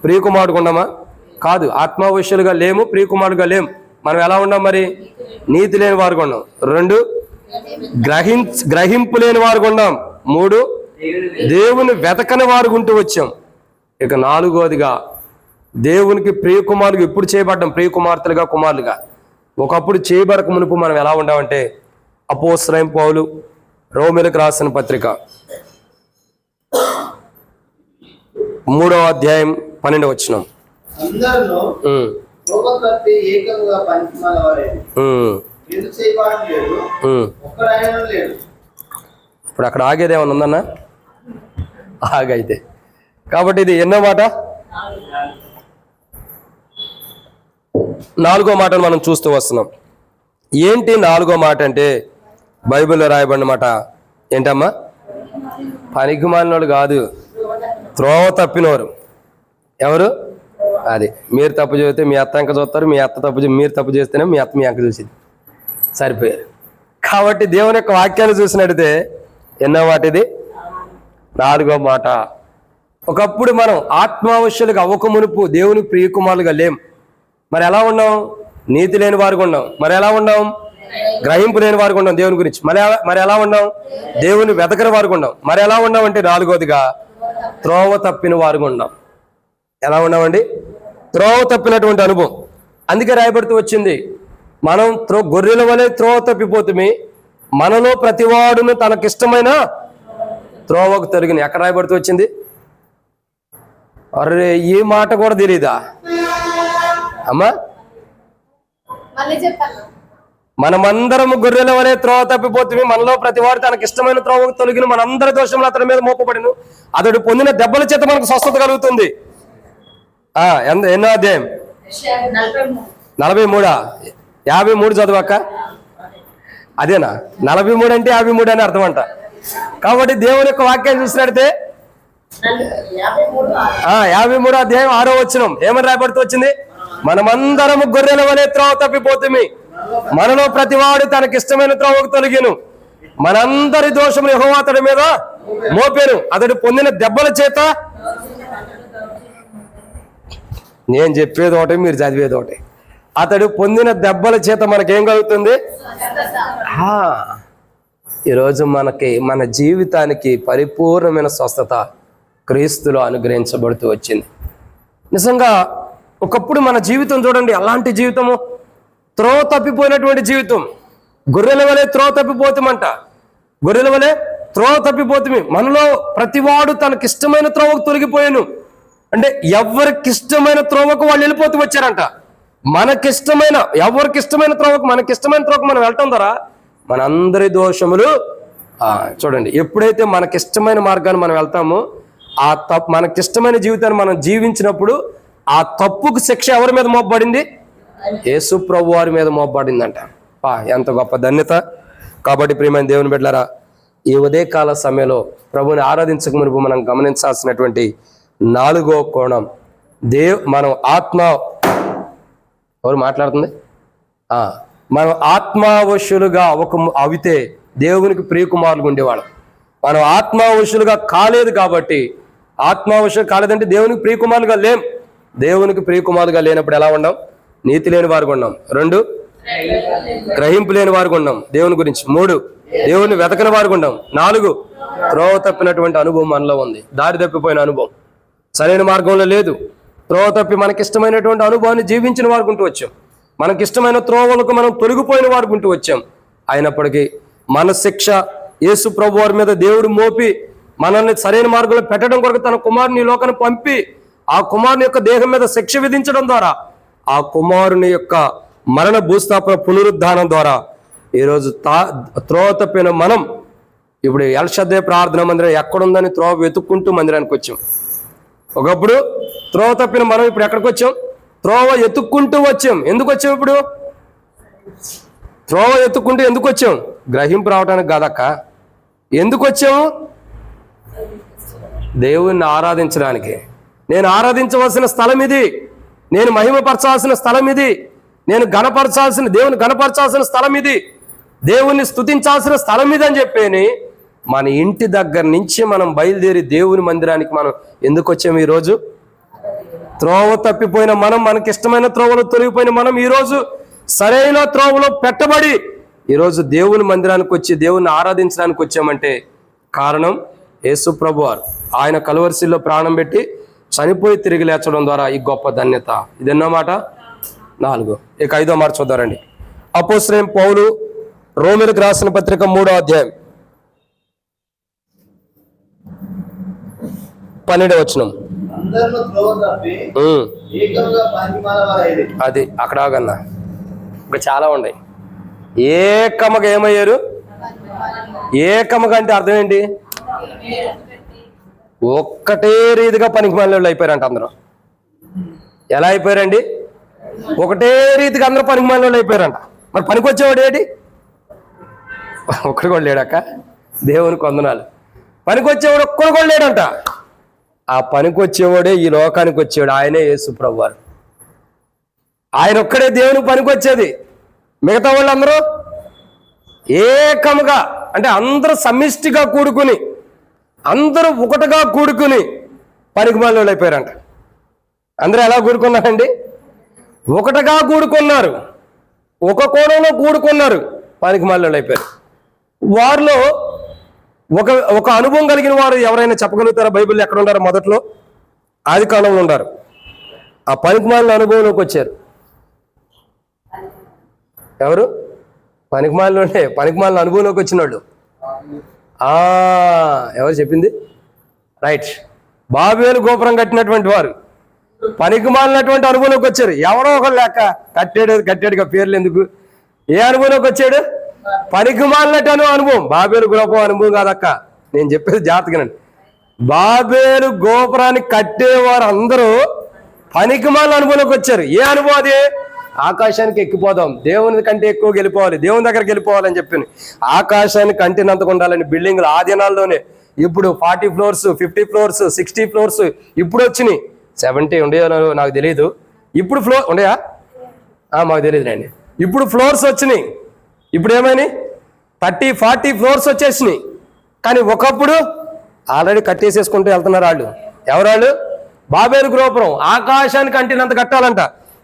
ప్రియకుమారుడుగా ఉండమా? కాదు, ఆత్మావశులుగా లేము, ప్రియకుమారుడుగా లేము. మనం ఎలా ఉన్నాం మరి? నీతి లేని వారుగా ఉన్నాం. 2, గ్రహింపు లేని వారుగా ఉన్నాం. 3, దేవుని వెతకని వారు ఉంటూ వచ్చాం. ఇక 4వదిగా దేవునికి ప్రియకుమారులుగా ఎప్పుడు చేయబడ్డాం? ప్రియకుమార్తెలుగా, కుమారులుగా. ఒకప్పుడు చేయబడక మునుపు మనం ఎలా ఉండామంటే అపోస్తలుడైన పౌలు రోమీయులకు రాసిన పత్రిక 3వ అధ్యాయం 12వ వచనం. ఇప్పుడు అక్కడ ఆగేది ఏమన్నా ఉందన్నా? ఆగైతే. కాబట్టి ఇది ఎన్నో మాట? 4వ మాటను మనం చూస్తూ వస్తున్నాం. ఏంటి 4వ మాట అంటే బైబిల్లో రాయబడిన మాట ఏంటమ్మా? పనికి మాలినోడు కాదు, త్రోవ తప్పినవారు. ఎవరు? అది మీరు తప్పు చేస్తే మీ అత్త అంక చూస్తారు, మీ అత్త మీరు తప్పు చేస్తేనే మీ అత్త మీ అంక చూసింది, సరిపోయారు. కాబట్టి దేవుని యొక్క వాక్యాన్ని చూసినట్టయితే ఎన్నో మాట ఇది? 4వ మాట. ఒకప్పుడు మనం ఆత్మావశ్యులుగా అవ్వక మునుపు దేవుని ప్రియకుమారులుగా లేం. మరి ఎలా ఉన్నాం? నీతి లేని వారుగా ఉన్నాం. మరి ఎలా ఉన్నాం? గ్రహింపు లేని వారుగా ఉన్నాం దేవుని గురించి. మరి ఎలా ఉన్నాం? దేవుని వెతకని వారుగా ఉన్నాం. మరి ఎలా ఉన్నాం అంటే 4వదిగా త్రోవ తప్పిన వారుగా ఉన్నాం. ఎలా ఉన్నామండి? త్రోవ తప్పినటువంటి అనుభవం. అందుకే రాయబడుతూ వచ్చింది, మనం గొర్రెల వలె త్రోవ తప్పిపోతుంది, మనలో ప్రతివాడును తనకిష్టమైన త్రోవకు తొలగిన. ఎక్కడ రాయబడుతూ వచ్చింది? అరే, ఈ మాట కూడా తెలీదా అమ్మా? మనమందరము గొర్రెల వలె త్రోవ తప్పిపోతుంది, మనలో ప్రతివాడు తనకి ఇష్టమైన త్రోవకు తొలగిన, మనందరి దోషంలో అతని మీద మోపబడిను, అతడు పొందిన దెబ్బల చేత మనకు స్వస్థత కలుగుతుంది. ఎన్నో అధ్యాయం? 43. 53 చదువాక అదేనా? 43 అంటే 53 అని అర్థం అంట. కాబట్టి దేవుని యొక్క వాక్యాన్ని చూసినట్టే 53వ అధ్యాయం 6వ వచనం ఏమని రాయబడుతూ వచ్చింది? మనమందరము గొర్రెల వలె త్రోవ తప్పిపోతుంది, మనలో ప్రతివాడు తనకిష్టమైన త్రోవకు తొలగిను, మనందరి దోషములు యెహోవా అతడి మీద మోపెను, అతడు పొందిన దెబ్బల చేత. నేను చెప్పేది ఒకటి, మీరు చదివేది ఒకటి. అతడు పొందిన దెబ్బల చేత మనకేం కలుగుతుంది? ఈరోజు మన జీవితానికి పరిపూర్ణమైన స్వస్థత క్రీస్తులో అనుగ్రహించబడుతూ వచ్చింది. నిజంగా ఒకప్పుడు మన జీవితం చూడండి, అలాంటి జీవితము, త్రోవ తప్పిపోయినటువంటి జీవితం. గొర్రెల వలె త్రోవ తప్పిపోతామంట. గొర్రెల వలె త్రోవ తప్పిపోతుంది, మనలో ప్రతివాడు తనకిష్టమైన త్రోవకు తొలగిపోయాను. అంటే ఎవరికిష్టమైన త్రోవకు వాళ్ళు వెళ్ళిపోతూ వచ్చారంట. ఎవరికిష్టమైన త్రోవకు, మనకిష్టమైన త్రోవకు మనం వెళ్ళటం ద్వారా మనందరి దోషములు చూడండి. ఎప్పుడైతే మనకిష్టమైన మార్గాన్ని మనం వెళ్తామో, మనకిష్టమైన జీవితాన్ని మనం జీవించినప్పుడు ఆ తప్పుకు శిక్ష ఎవరి మీద మోపబడింది? యేసు ప్రభు వారి మీద మోపబడిందంట. ఎంత గొప్ప ధన్యత. కాబట్టి ప్రియమైన దేవుని బిడ్డలారా, ఈ ఉదయకాల సమయంలో ప్రభుని ఆరాధించక మునుపు మనం గమనించాల్సినటువంటి 4వ కోణం, మనం ఎవరు మాట్లాడుతుంది? మనం ఆత్మావశ్యులుగా అవితే దేవునికి ప్రియకుమారులుగా ఉండేవాళ్ళం. మనం ఆత్మావశ్యులుగా కాలేదు కాబట్టి, ఆత్మావశ్యులు కాలేదంటే దేవునికి ప్రియకుమారులుగా లేం. దేవునికి ప్రియకుమారులుగా లేనప్పుడు ఎలా ఉన్నాం? నీతి లేని వారుగా ఉన్నాం. 2, గ్రహింపు లేని వారుగా ఉన్నాం దేవుని గురించి. 3, దేవుని వెతకని వారుగా ఉన్నాం. 4, త్రోవ తప్పినటువంటి అనుభవం మనలో ఉంది. దారి తప్పిపోయిన అనుభవం, సరైన మార్గంలో లేదు. త్రోవ తప్పి మనకిష్టమైనటువంటి అనుభవాన్ని జీవించిన వారుకుంటూ వచ్చాం. మనకిష్టమైన త్రోవలకు మనం తొలగిపోయిన వారుకుంటూ వచ్చాం. అయినప్పటికీ మన శిక్ష యేసు ప్రభు వారి మీద దేవుడు మోపి మనల్ని సరైన మార్గంలో పెట్టడం కొరకు తన కుమారుని ఈ లోకాన్ని పంపి ఆ కుమారుని యొక్క దేహం మీద శిక్ష విధించడం ద్వారా, ఆ కుమారుని యొక్క మరణ భూస్థాపన పునరుద్ధానం ద్వారా ఈరోజు త్రోవ తప్పిన మనం ఇప్పుడు ఎల్షద్దే ప్రార్థన మందిరం ఎక్కడుందని త్రోవ వెతుక్కుంటూ మందిరానికి వచ్చాం. ఒకప్పుడు త్రోవ తప్పిన మనం ఇప్పుడు ఎక్కడికి వచ్చాం? త్రోవ ఎత్తుక్కుంటూ వచ్చాం. ఎందుకు వచ్చాం? ఇప్పుడు త్రోవ ఎత్తుక్కుంటూ ఎందుకు వచ్చాం? గ్రహింపు రావడానికి కాదక్క. ఎందుకు వచ్చాము? దేవుణ్ణి ఆరాధించడానికి. నేను ఆరాధించవలసిన స్థలం ఇది, నేను మహిమపరచాల్సిన స్థలం ఇది, నేను దేవుని గణపరచాల్సిన స్థలం ఇది, దేవుణ్ణి స్తుతించాల్సిన స్థలం ఇది అని చెప్పేని మన ఇంటి దగ్గర నుంచి మనం బయలుదేరి దేవుని మందిరానికి మనం ఎందుకు వచ్చాము? ఈరోజు త్రోవ తప్పిపోయిన మనం, మనకిష్టమైన త్రోవలో తొలగిపోయిన మనం ఈరోజు సరైన త్రోవలో పెట్టబడి ఈరోజు దేవుని మందిరానికి వచ్చి దేవుని ఆరాధించడానికి వచ్చామంటే కారణం యేసు ప్రభు వారు. ఆయన కలువరిశిల్లో ప్రాణం పెట్టి చనిపోయి తిరిగి లేచడం ద్వారా ఈ గొప్ప ధన్యత. ఇది ఎన్నో మాట? 4. ఇక 5వ మాట చూద్దారండి. అపోస్తలుడైన పౌలు రోమీయులకు రాసిన పత్రిక 3వ అధ్యాయం 12వ వచనం. అది అక్కడ ఆగన్నా, ఇంకా చాలా ఉన్నాయి. ఏకమగా ఏమయ్యారు? ఏకమగా అంటే అర్థం ఏంటి? ఒక్కటే రీతిగా పనికిమాలిన అయిపోయారంట అందరూ. ఎలా అయిపోయారండి? ఒకటే రీతిగా అందరూ పనికిమాలిన అయిపోయారంట. మరి పనికి వచ్చేవాడు ఏంటి? ఒక్కడు కూడా లేడక్క. దేవునికి వందనాలు. పనికి వచ్చేవాడు ఒక్కడు కూడా లేడంట. ఆ పనికి వచ్చేవాడే ఈ లోకానికి వచ్చేవాడు, ఆయనే యేసు ప్రభువారు. ఆయన ఒక్కడే దేవునికి పనికి వచ్చేది. మిగతా వాళ్ళందరూ ఏకముగా అంటే అందరూ సమిష్టిగా కూడుకుని, అందరూ ఒకటిగా కూడుకుని పనికిమాలిన అయిపోయారంట. అందరూ ఎలా కూడుకున్నారండి? ఒకటిగా కూడుకున్నారు, ఒక కోణంలో కూడుకున్నారు, పనికిమాలిన అయిపోయారు. వారిలో ఒక అనుభవం కలిగిన వారు ఎవరైనా చెప్పగలుగుతారా? బైబిల్లో ఎక్కడ ఉండారు? మొదట్లో ఆదికాండంలో ఉండారు. ఆ పనికిమాలిన అనుభవంలోకి వచ్చారు. ఎవరు? పనికిమాలిన అనుభవంలోకి వచ్చిన వాళ్ళు. ఎవరు చెప్పింది? రైట్. బాబేలు గోపురం కట్టినటువంటి వారు పనికిమాలినటువంటి అనుభవంలోకి వచ్చారు. ఎవరో ఒకరు లేక కట్టాడుగా పేర్లు ఎందుకు? ఏ అనుభవంలోకి వచ్చాడు? పనికిమాలినట్టు అనుభవం. బాబేలు గోపురం అనుభవం కాదక్క, నేను చెప్పేది జాగ్రత్తగానండి. బాబేలు గోపురాన్ని కట్టేవారు అందరూ పనికిమాలిన అనుభవంలోకి వచ్చారు. ఏ అనుభవం అది? ఆకాశానికి ఎక్కిపోదాం, దేవుని కంటే ఎక్కువ గెలిపోవాలి, దేవుని దగ్గరికి వెళ్ళిపోవాలని చెప్పింది. ఆకాశానికి అంటినంతగా ఉండాలని బిల్డింగ్లు ఆ దినాల్లోనే. ఇప్పుడు 40 ఫ్లోర్స్, 50 ఫ్లోర్స్, 60 ఫ్లోర్స్ ఇప్పుడు వచ్చినాయి. 70 ఉండేయో నాకు తెలియదు. ఇప్పుడు ఫ్లోర్ ఉండయా? మాకు తెలియదులేండి. ఇప్పుడు ఫ్లోర్స్ వచ్చినాయి. ఇప్పుడు ఏమైనా 30-40 ఫ్లోర్స్ వచ్చేసినాయి. కానీ ఒకప్పుడు ఆల్రెడీ కట్టేసేసుకుంటూ వెళ్తున్నారు వాళ్ళు. ఎవరాళ్ళు? బాబేలు గోపురం ఆకాశానికి అంటినంత కట్టాలంట.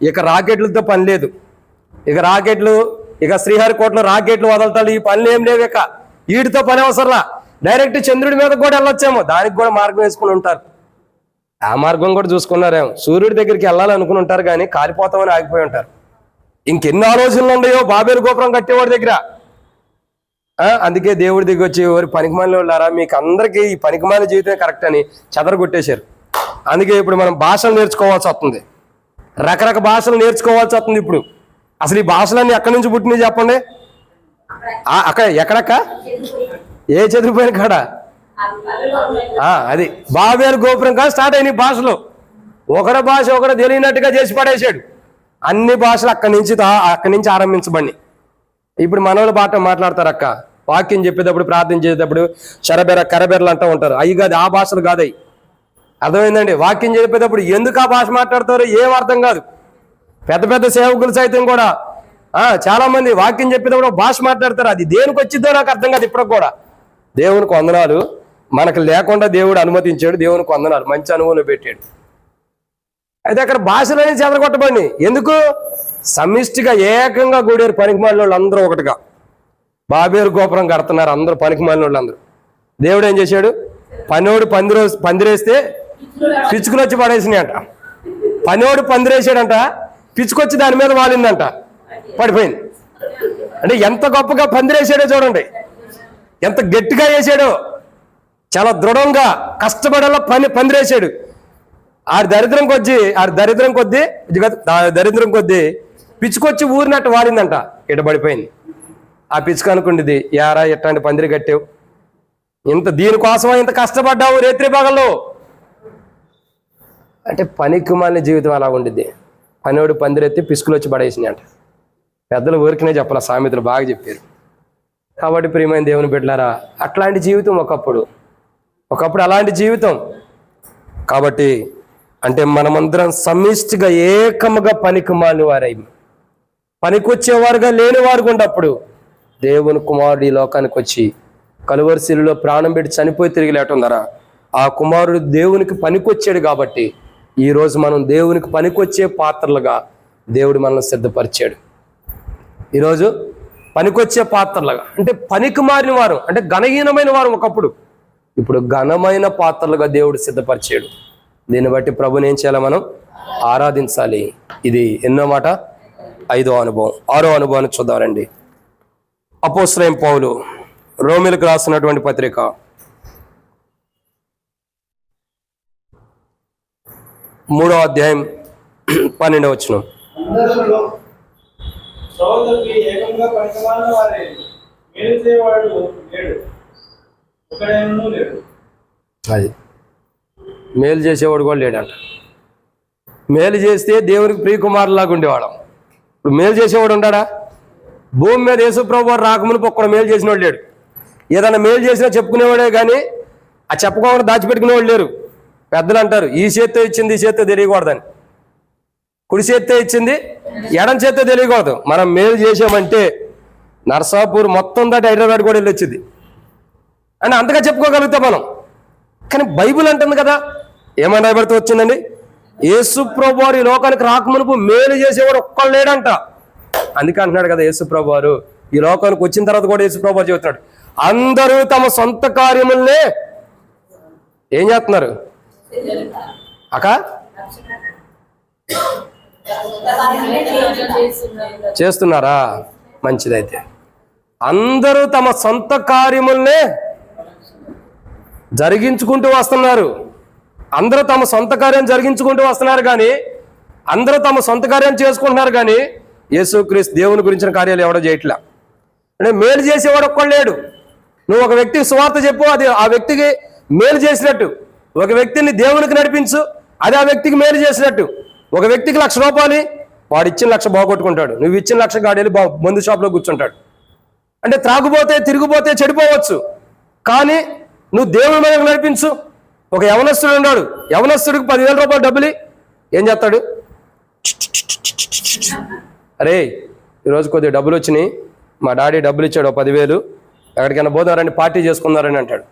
ఇక రాకెట్లతో పని లేదు. ఇక శ్రీహరికోటలో రాకెట్లు వదలతాడు. ఈ పనులు ఏం లేవు. ఇక వీటితో పని అవసరంలా. డైరెక్ట్ చంద్రుడి మీద కూడా వెళ్ళొచ్చేమో. దానికి కూడా మార్గం వేసుకుని ఉంటారు. ఆ మార్గం కూడా చూసుకున్నారేమో. సూర్యుడి దగ్గరికి వెళ్ళాలనుకుని ఉంటారు కానీ కాలిపోతామని ఆగిపోయి ఉంటారు. ఇంకెన్ని ఆలోచనలు ఉన్నాయో బాబేలు గోపురం కట్టేవాడి దగ్గర. అందుకే దేవుడి దగ్గర వచ్చి ఎవరు పనికిమాలిన వాళ్ళారా, మీకు అందరికీ ఈ పనికిమాలిన జీవితమే కరెక్ట్ అని చెదరగొట్టేశారు. అందుకే ఇప్పుడు మనం భాషలు నేర్చుకోవాల్సి వస్తుంది. రకరకాల భాషలు నేర్చుకోవాల్సి వస్తుంది. ఇప్పుడు అసలు ఈ భాషలన్నీ ఎక్కడి నుంచి పుట్టినాయి చెప్పండి? ఎక్కడక్క? ఏ చెదిరిపోయిన కాడ? అది బాబేలు గోపురం కాదు స్టార్ట్ అయిన భాషలు. ఒకరి భాష ఒకరు తెలియనట్టుగా చేసి పడేశాడు. అన్ని భాషలు అక్కడి నుంచి ఆరంభించబడి. ఇప్పుడు మనోళ్ళ బాట మాట్లాడతారు అక్క. వాక్యం చెప్పేటప్పుడు, ప్రార్థన చేసేటప్పుడు కరబెరలు అంటూ ఉంటారు. అవి కాదు, ఆ భాషలు కాదు అవి. అర్థమైందండి? వాక్యం చెప్పేటప్పుడు ఎందుకు ఆ భాష మాట్లాడతారో ఏం అర్థం కాదు. పెద్ద పెద్ద సేవకులు సైతం కూడా చాలా మంది వాక్యం చెప్పేటప్పుడు భాష మాట్లాడతారు. అది దేనికి వచ్చిందో నాకు అర్థం కాదు ఇప్పటికి కూడా. దేవునికి వందనాలు. మనకు లేకుండా దేవుడు అనుమతించాడు. దేవునికి వందనాలు. మంచి అనుభవం పెట్టాడు. అయితే అక్కడ భాషలనే చెదరగొట్టబడి ఎందుకు? సమిష్టిగా ఏకంగా కూడారు పనికిమాలిన వాళ్ళు అందరూ ఒకటిగా. బాబేలు గోపురం కడుతున్నారు అందరూ పనికిమాలిన వాళ్ళు అందరూ. దేవుడు ఏం చేశాడు? పనోడు పందిరేస్తే పిచ్చుకులు వచ్చి పడేసినాయి అంట. పనోడు పందిరేసాడంట, పిచ్చుకొచ్చి దాని మీద వాలిందంట, పడిపోయింది. అంటే ఎంత గొప్పగా పందిరేసాడో చూడండి, ఎంత గట్టిగా వేసాడో, చాలా దృఢంగా కష్టపడేలా పందిరేసాడు. ఆ దరిద్రం కొద్దీ పిచ్చుకొచ్చి ఊరినట్టు వాలిందంట, ఇట పడిపోయింది. ఆ పిచ్చుక అనుకుంటుంది, యారా ఎట్లాంటి పందిరి కట్టావు, దీనికోసమా ఇంత కష్టపడ్డావు రేత్రి పగల్లో. అంటే పనికిమాలిన జీవితం అలా ఉండిద్ది. పనివాడు పందిరెత్తి పిసుకులు వచ్చి పడేసినాయి అంట. పెద్దలు ఊరికనే చెప్పాల, సామెతలు బాగా చెప్పారు. కాబట్టి ప్రియమైన దేవుని బిడ్డలారా, అట్లాంటి జీవితం ఒకప్పుడు అలాంటి జీవితం. కాబట్టి అంటే మనమందరం సమిష్టిగా ఏకముగా పనికిమాలిన వారై, పనికొచ్చేవారుగా లేని వారు ఉన్నప్పుడు దేవుని కుమారుడు ఈ లోకానికి వచ్చి కలువరి శిలువలో ప్రాణం పెట్టి చనిపోయి తిరిగి లేటం ద్వారా ఆ కుమారుడు దేవునికి పనికొచ్చాడు. కాబట్టి ఈరోజు మనం దేవునికి పనికొచ్చే పాత్రలుగా దేవుడు మనల్ని సిద్ధపరిచాడు. ఈరోజు పనికొచ్చే పాత్రలుగా, అంటే పనికి మారిన వారు, అంటే ఘనహీనమైన వారు ఒకప్పుడు, ఇప్పుడు ఘనమైన పాత్రలుగా దేవుడు సిద్ధపరిచాడు. దీన్ని బట్టి ప్రభుని ఏం చేయాలి? మనం ఆరాధించాలి. ఇది ఎన్నో మాట? 5వ అనుభవం. 6వ అనుభవాన్ని చూద్దామండి. అపోస్తలుడైన పౌలు రోమీయులకు రాసినటువంటి పత్రిక 3వ అధ్యాయం 12వ వచనం. అది మేలు చేసేవాడు కూడా లేడంట. మేలు చేస్తే దేవునికి ప్రియకుమారులాగా ఉండేవాళ్ళం. ఇప్పుడు మేలు చేసేవాడు ఉంటాడా? భూమి మీద యేసు ప్రభువు రాకమునుపు ఒక్కడు మేలు చేసినవాడు లేడు. ఏదైనా మేలు చేసినా చెప్పుకునేవాడే కానీ ఆ చెప్పుకోకుండా దాచిపెట్టుకునేవాళ్ళు లేరు. పెద్దలు అంటారు, ఈ చేత్తో ఇచ్చింది ఈ చేత్తో తెలియకూడదని. కుడి చేత్తో ఇచ్చింది ఎడం చేత్తో తెలియకూడదు. మనం మేలు చేసామంటే నర్సాపూర్ మొత్తం దాటి హైదరాబాద్ కూడా వెళ్ళి వచ్చింది అని అంతగా చెప్పుకోగలుగుతాం మనం. కానీ బైబిల్ అంటుంది కదా, ఏమని రాయబడుతూ వచ్చిందండి? యేసు ప్రభువారు ఈ లోకానికి రాకమునుపు మేలు చేసేవాడు ఒక్కడు లేడంట. అందుకే అంటున్నాడు కదా యేసు ప్రభువారు, ఈ లోకానికి వచ్చిన తర్వాత కూడా యేసు ప్రభువారు చెబుతున్నాడు, అందరూ తమ సొంత కార్యములనే ఏం చేస్తున్నారు చేస్తున్నారా? మంచిదైతే అందరూ తమ సొంత కార్యములనే జరిగించుకుంటూ వస్తున్నారు. అందరూ తమ సొంత కార్యం జరిగించుకుంటూ వస్తున్నారు కానీ, అందరూ తమ సొంత కార్యం చేసుకుంటున్నారు కానీ యేసుక్రీస్తు దేవుని గురించిన కార్యాలు ఎవడో చేయట్లా. అంటే మేలు చేసేవాడు ఒక్కడు లేడు. నువ్వు ఒక వ్యక్తికి సువార్త చెప్పు, అది ఆ వ్యక్తికి మేలు చేసినట్టు. ఒక వ్యక్తిని దేవునికి నడిపించు, అది ఆ వ్యక్తికి మేలు చేసినట్టు. ఒక వ్యక్తికి 1,00,000 రూపాయలు, వాడు ఇచ్చిన 1,00,000 బాగొట్టుకుంటాడు. నువ్వు ఇచ్చిన 1,00,000 గాడి వెళ్ళి మందు షాప్లో కూర్చుంటాడు. అంటే త్రాగుపోతే తిరిగిపోతే చెడిపోవచ్చు, కానీ నువ్వు దేవుని మీద నడిపించు. ఒక యవనస్తుడు ఉన్నాడు, యవనస్తుడికి 10,000 రూపాయలు డబ్బులు ఏం చేస్తాడు? అరే ఈరోజు కొద్దిగా డబ్బులు వచ్చినాయి, మా డాడీ డబ్బులు ఇచ్చాడు 10,000, ఎక్కడికైనా పోదారండి పార్టీ చేసుకున్నారని అంటాడు.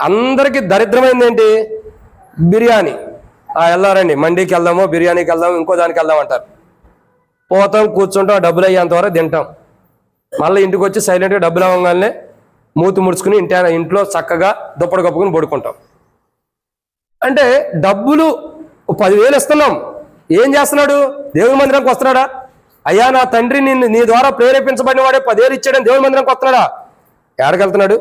అందరికీ దరిద్రమైంది ఏంటి? బిర్యానీ. వెళ్ళారండి, మండీకి వెళ్దాము, బిర్యానీకి వెళ్దాము, ఇంకో దానికి వెళ్దాం అంటారు. పోతాం, కూర్చుంటాం, డబ్బులు అయ్యేంత వరకు తింటాం. మళ్ళీ ఇంటికి వచ్చి సైలెంట్గా డబ్బులు అవ్వగానే మూతి ముడుచుకుని ఇంట్లో చక్కగా దుప్పటి కప్పుకుని పడుకుంటాం. అంటే డబ్బులు 10,000 ఇస్తున్నాం, ఏం చేస్తున్నాడు? దేవుని మందిరానికి వస్తున్నాడా? అయ్యా నా తండ్రి నీ ద్వారా ప్రేరేపించబడిన వాడే 10,000 ఇచ్చాడని దేవుని మందిరానికి వస్తున్నాడా? ఎక్కడికి వెళ్తున్నాడు?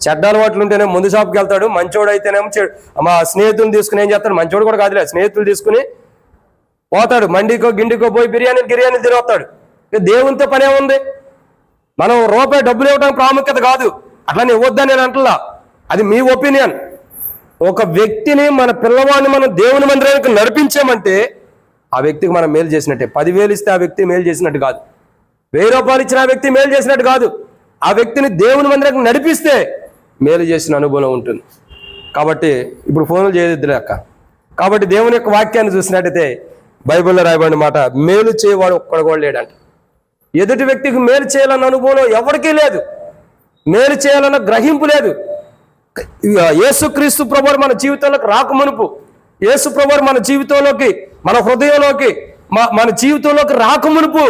చెడ్డ అలవాట్లు ఉంటేనే ముందు షాప్కి వెళ్తాడు, మంచోడు అయితేనేమో మా స్నేహితులు తీసుకుని ఏం చేస్తాడు? మంచోడు కూడా కాదులే, స్నేహితులు తీసుకుని పోతాడు, మండికో గిండికో పోయి బిర్యానీలు తిరిగి వస్తాడు. దేవునితో పనే ఉంది. మనం రూపాయి డబ్బులు ఇవ్వడానికి ప్రాముఖ్యత కాదు, అట్లా నేను ఇవ్వద్దని నేను అంటలా, అది మీ ఒపీనియన్. ఒక వ్యక్తిని, మన పిల్లవాడిని మనం దేవుని మందిరానికి నడిపించామంటే ఆ వ్యక్తికి మనం మేలు చేసినట్టే. 10,000 ఇస్తే ఆ వ్యక్తి మేలు చేసినట్టు కాదు, 1,000 రూపాయలు ఇచ్చిన ఆ వ్యక్తి మేలు చేసినట్టు కాదు. ఆ వ్యక్తిని దేవుని మందిరానికి నడిపిస్తే మేలు చేసిన అనుభవం ఉంటుంది. కాబట్టి ఇప్పుడు ఫోన్లు చేయొద్దులే అక్క. కాబట్టి దేవుని యొక్క వాక్యాన్ని చూసినట్టయితే బైబిల్లో రాయబడిన మాట, మేలు చేయవాడు ఒక్కడు కూడా లేడంట. ఎదుటి వ్యక్తికి మేలు చేయాలన్న అనుభవం ఎవరికీ లేదు, మేలు చేయాలన్న గ్రహింపు లేదు. యేసుక్రీస్తు ప్రభువు మన జీవితంలోకి రాకమునుపు, యేసు ప్రభువు మన జీవితంలోకి, మన హృదయంలోకి, మన జీవితంలోకి రాకమునుపు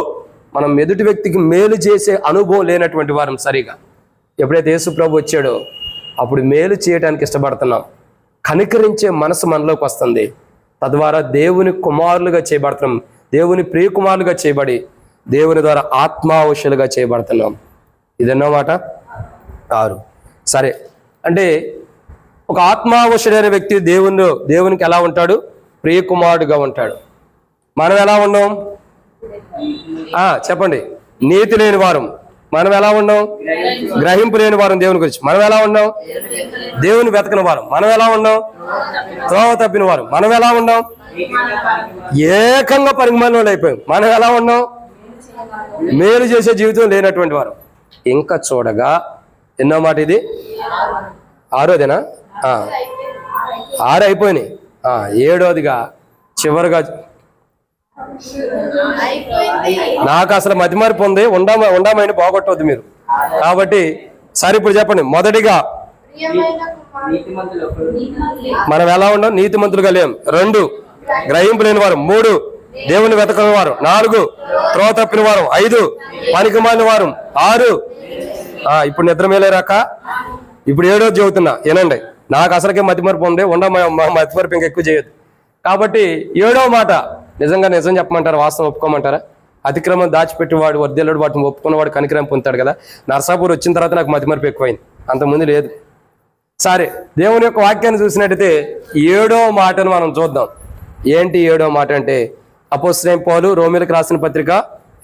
మనం ఎదుటి వ్యక్తికి మేలు చేసే అనుభవం లేనటువంటి వారం. సరిగా ఎప్పుడైతే యేసు ప్రభు వచ్చాడో అప్పుడు మేలు చేయడానికి ఇష్టపడుతున్నాం. కనికరించే మనసు మనలోకి వస్తుంది. తద్వారా దేవుని కుమారులుగా చేయబడుతున్నాం. దేవుని ప్రియకుమారులుగా చేయబడి దేవుని ద్వారా ఆత్మావశులుగా చేయబడుతున్నాం. ఇదన్నో మాట 6. సరే, అంటే ఒక ఆత్మావశుడైన వ్యక్తి దేవునికి ఎలా ఉంటాడు? ప్రియకుమారుడుగా ఉంటాడు. మనం ఎలా ఉన్నాం? చెప్పండి. నీతి లేని వారం. మనం ఎలా ఉన్నాం? గ్రహింపు లేని వారం దేవుని గురించి. మనం ఎలా ఉన్నాం? దేవుని వెతకని వారం. మనం ఎలా ఉన్నాం? త్రోవ తప్పిన వారం. మనం ఎలా ఉన్నాం? ఏకంగా పరిమాణంలో అయిపోయాం. మనం ఎలా ఉన్నాం? మేలు చేసే జీవితం లేనటువంటి వారు. ఇంకా చూడగా ఎన్నో మాట ఇది? 6దేనా? 6 అయిపోయినాయి. 7వదిగా చివరిగా నాకు అసలు మతిమరుపు ఉంది. ఉండమని బాగొట్టవద్దు మీరు. కాబట్టి సరే, ఇప్పుడు చెప్పండి. మొదటిగా మనం ఎలా ఉన్నాం? నీతిమంతులుగా లేం. 2 గ్రహింపు లేని వారు. 3 దేవుని వెతకని వారు. 4 త్రోవ తప్పిన వారు. 5 పనికిమాలిన వారు. 6 ఇప్పుడు నిద్ర మేలేరాక ఇప్పుడు 7వ చెబుతున్నా వినండి. నాకు అసలుకే మతిమరుపు ఉంది. మతిమరుపు ఇంకా ఎక్కువ చేయొద్దు. కాబట్టి 7వ మాట నిజం చెప్పమంటారా? వాస్తవం ఒప్పుకోమంటారా? అతిక్రమం దాచిపెట్టేవాడు వర్ధిల్లుడు, వాటిని ఒప్పుకున్నవాడు కనికరం పొందుతాడు కదా. నర్సాపూర్ వచ్చిన తర్వాత నాకు మతిమరుపు ఎక్కువైంది, అంతకుముందు లేదు. సరే, దేవుని యొక్క వాక్యాన్ని చూసినట్టయితే 7వ మాటను మనం చూద్దాం. ఏంటి 7వ మాట అంటే? అపోస్తలుడైన పౌలు రోమీయులకు రాసిన పత్రిక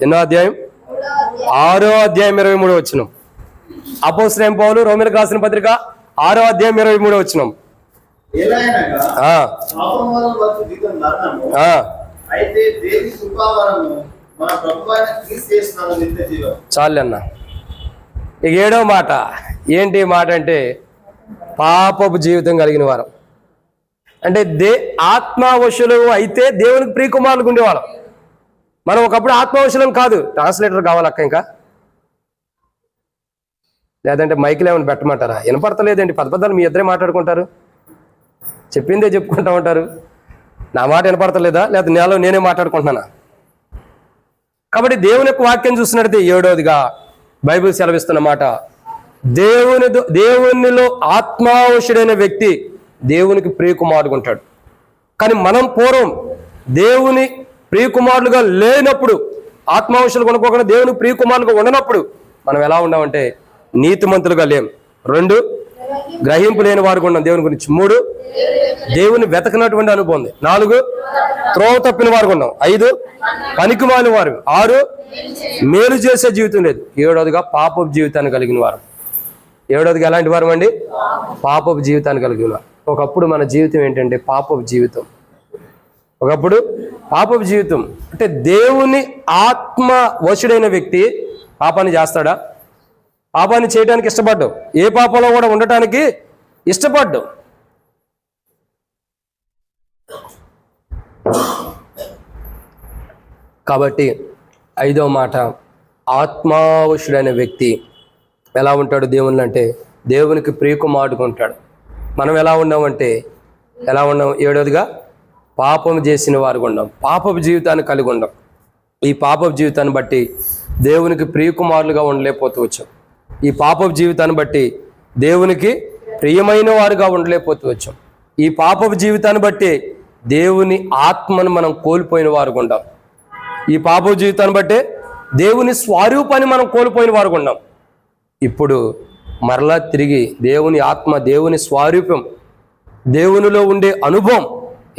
ఎన్నో అధ్యాయం? 6వ అధ్యాయం 23వ వచనం. అపోస్తలుడైన పౌలు రోమీయులకు రాసిన పత్రిక 6వ అధ్యాయం 23వ వచనం. చాలు అన్న. ఇక 7వ మాట ఏంటి మాట అంటే? పాపపు జీవితం కలిగిన వారం. అంటే ఆత్మావశులు అయితే దేవునికి ప్రియకుమారులకు ఉండేవాళ్ళం. మనం ఒకప్పుడు ఆత్మావశులం కాదు. ట్రాన్స్లేటర్ కావాలక్క ఇంకా? లేదంటే మైకులు ఏమైనా పెట్టమంటారా? వినపడతలేదండి. పదపదాలు మీ ఇద్దరే మాట్లాడుకుంటారు, చెప్పిందే చెప్పుకుంటా ఉంటారు. నా మాట వినపడతలేదా? లేదా నేనే మాట్లాడుకుంటున్నానా? కాబట్టి దేవుని యొక్క వాక్యం చూసినట్టు 7వదిగా బైబిల్ సెలవిస్తున్న మాట, దేవునిలో ఆత్మావశుడైన వ్యక్తి దేవునికి ప్రియకుమారుడుగా ఉంటాడు. కానీ మనం పూర్వం దేవుని ప్రియకుమారులుగా లేనప్పుడు, ఆత్మావశులు కొనుక్కోకుండా దేవుని ప్రియకుమారులుగా ఉండనప్పుడు మనం ఎలా ఉన్నామంటే నీతిమంతులుగా లేం. 2 గ్రహింపు లేని వారు ఉన్నాం దేవుని గురించి. 3 దేవుని వెతకనటువంటి అనుభవం ఉంది. 4 త్రోవ తప్పిన వారు ఉన్నాం. 5 పనికిమాలిన వారు. 6 మేలు చేసే జీవితం లేదు. 7వదిగా పాపపు జీవితాన్ని కలిగిన వారు. 7వదిగా ఎలాంటి వారు అండి? పాపపు జీవితాన్ని కలిగిన వారు. ఒకప్పుడు మన జీవితం ఏంటంటే పాపపు జీవితం. ఒకప్పుడు పాపపు జీవితం అంటే దేవుని ఆత్మ వశుడైన వ్యక్తి పాపాన్ని చేస్తాడా? పాపాన్ని చేయడానికి ఇష్టపడ్డావు. ఏ పాపంలో కూడా ఉండటానికి ఇష్టపడ్డావు. కాబట్టి 5వ మాట, ఆత్మావశుడైన వ్యక్తి ఎలా ఉంటాడు దేవుని అంటే? దేవునికి ప్రియకుమారుడుగా ఉంటాడు. మనం ఎలా ఉన్నామంటే 7వదిగా పాపం చేసిన వారుగా ఉన్నాం. పాపపు జీవితాన్ని కలిగి ఉన్నాం. ఈ పాపపు జీవితాన్ని బట్టి దేవునికి ప్రియకుమారులుగా ఉండలేకపోతూ వచ్చాం. ఈ పాపపు జీవితాన్ని బట్టి దేవునికి ప్రియమైన వారుగా ఉండలేకపోతూ వచ్చాం. ఈ పాపపు జీవితాన్ని బట్టి దేవుని ఆత్మను మనం కోల్పోయిన వారుగా ఉన్నాం. ఈ పాపపు జీవితాన్ని బట్టే దేవుని స్వరూపాన్ని మనం కోల్పోయిన వారుగా ఉన్నాం. ఇప్పుడు మరలా తిరిగి దేవుని ఆత్మ, దేవుని స్వరూపం, దేవునిలో ఉండే అనుభవం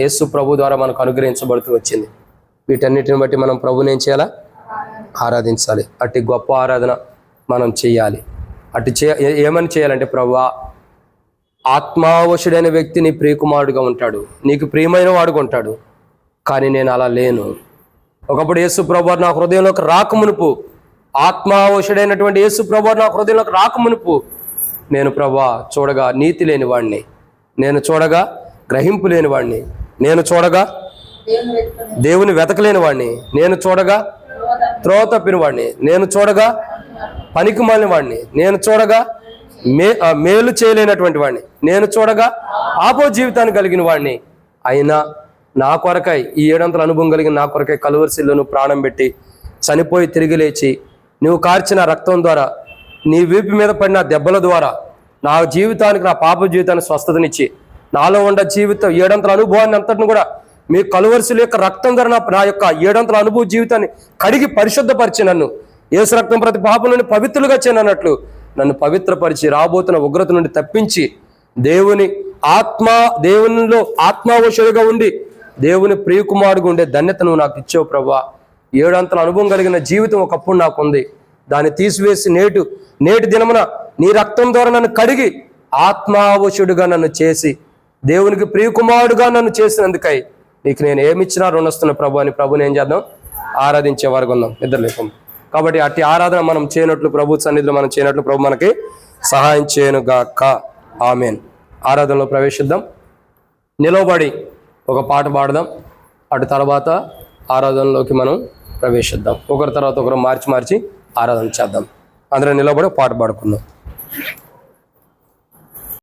యేసు ప్రభు ద్వారా మనకు అనుగ్రహించబడుతూ వచ్చింది. వీటన్నిటిని బట్టి మనం ప్రభుని ఏం చేయాలా? ఆరాధించాలి. అట్టి గొప్ప ఆరాధన మనం చేయాలి. ఏమని చేయాలంటే, ప్రభువా, ఆత్మావశుడైన వ్యక్తి నీ ప్రియకుమారుడుగా ఉంటాడు, నీకు ప్రియమైన వాడుగా ఉంటాడు. కానీ నేను అలా లేను. ఒకప్పుడు యేసు ప్రభు నా హృదయంలోకి రాకమునుపు, ఆత్మావశుడైనటువంటి యేసు ప్రభు నా హృదయంలోకి రాకమునుపు నేను ప్రభువా చూడగా నీతి లేని వాడిని, నేను చూడగా గ్రహింపు లేని వాడిని, నేను చూడగా దేవుని వెతకలేని వాడిని, నేను చూడగా త్రోవ తప్పిన వాడిని, నేను చూడగా పనికిమాలిన వాడిని, నేను చూడగా మేలు చేయలేనటువంటి వాడిని, నేను చూడగా పాప జీవితాన్ని కలిగిన వాడిని. అయినా నా కొరకై, ఈ 700 అనుభవం కలిగిన నా కొరకై కలువరిశిల్లో నువ్వు ప్రాణం పెట్టి చనిపోయి తిరిగి లేచి నువ్వు కార్చిన రక్తం ద్వారా, నీ వీపు మీద పడిన దెబ్బల ద్వారా నా జీవితానికి, నా పాప జీవితానికి స్వస్థతనిచ్చి నాలో ఉన్న జీవితం 7 అనుభవాన్ని అంతటిని కూడా మీ కలువరిశిల యొక్క రక్తం ద్వారా నా యొక్క 7 అనుభవ జీవితాన్ని కడిగి పరిశుద్ధపరిచి నన్ను యేసు రక్తం ప్రతి పాపం నుండి పవిత్రులుగా చేయనన్నట్లు నన్ను పవిత్రపరిచి రాబోతున్న ఉగ్రత నుండి తప్పించి దేవునిలో ఆత్మావశుడిగా ఉండి దేవుని ప్రియకుమారుగా ఉండే ధన్యతను నాకు ఇచ్చావు ప్రభువా. 7 అనుభవం కలిగిన జీవితం ఒకప్పుడు నాకు ఉంది. దాన్ని తీసివేసి నేటి దినమున నీ రక్తం ద్వారా నన్ను కడిగి ఆత్మావశుడిగా నన్ను చేసి దేవునికి ప్రియకుమారుడుగా నన్ను చేసినందుకై నీకు నేను ఏమిచ్చినా రుణస్తున్న ప్రభు అని ప్రభుని ఏం చేద్దాం? ఆరాధించే వారికి ఉందాం. నిద్రలేపం. కాబట్టి అట్టి ఆరాధన మనం చేయనట్లు, ప్రభు సన్నిధిలో మనం చేయనట్లు ప్రభు మనకి సహాయం చేయనుగాక. ఆమేన్. ఆరాధనలో ప్రవేశిద్దాం. నిలవబడి ఒక పాట పాడదాం. అటు తర్వాత ఆరాధనలోకి మనం ప్రవేశిద్దాం. ఒకరి తర్వాత ఒకరు మార్చి ఆరాధన చేద్దాం. అందరం నిలబడి పాట పాడుకుందాం.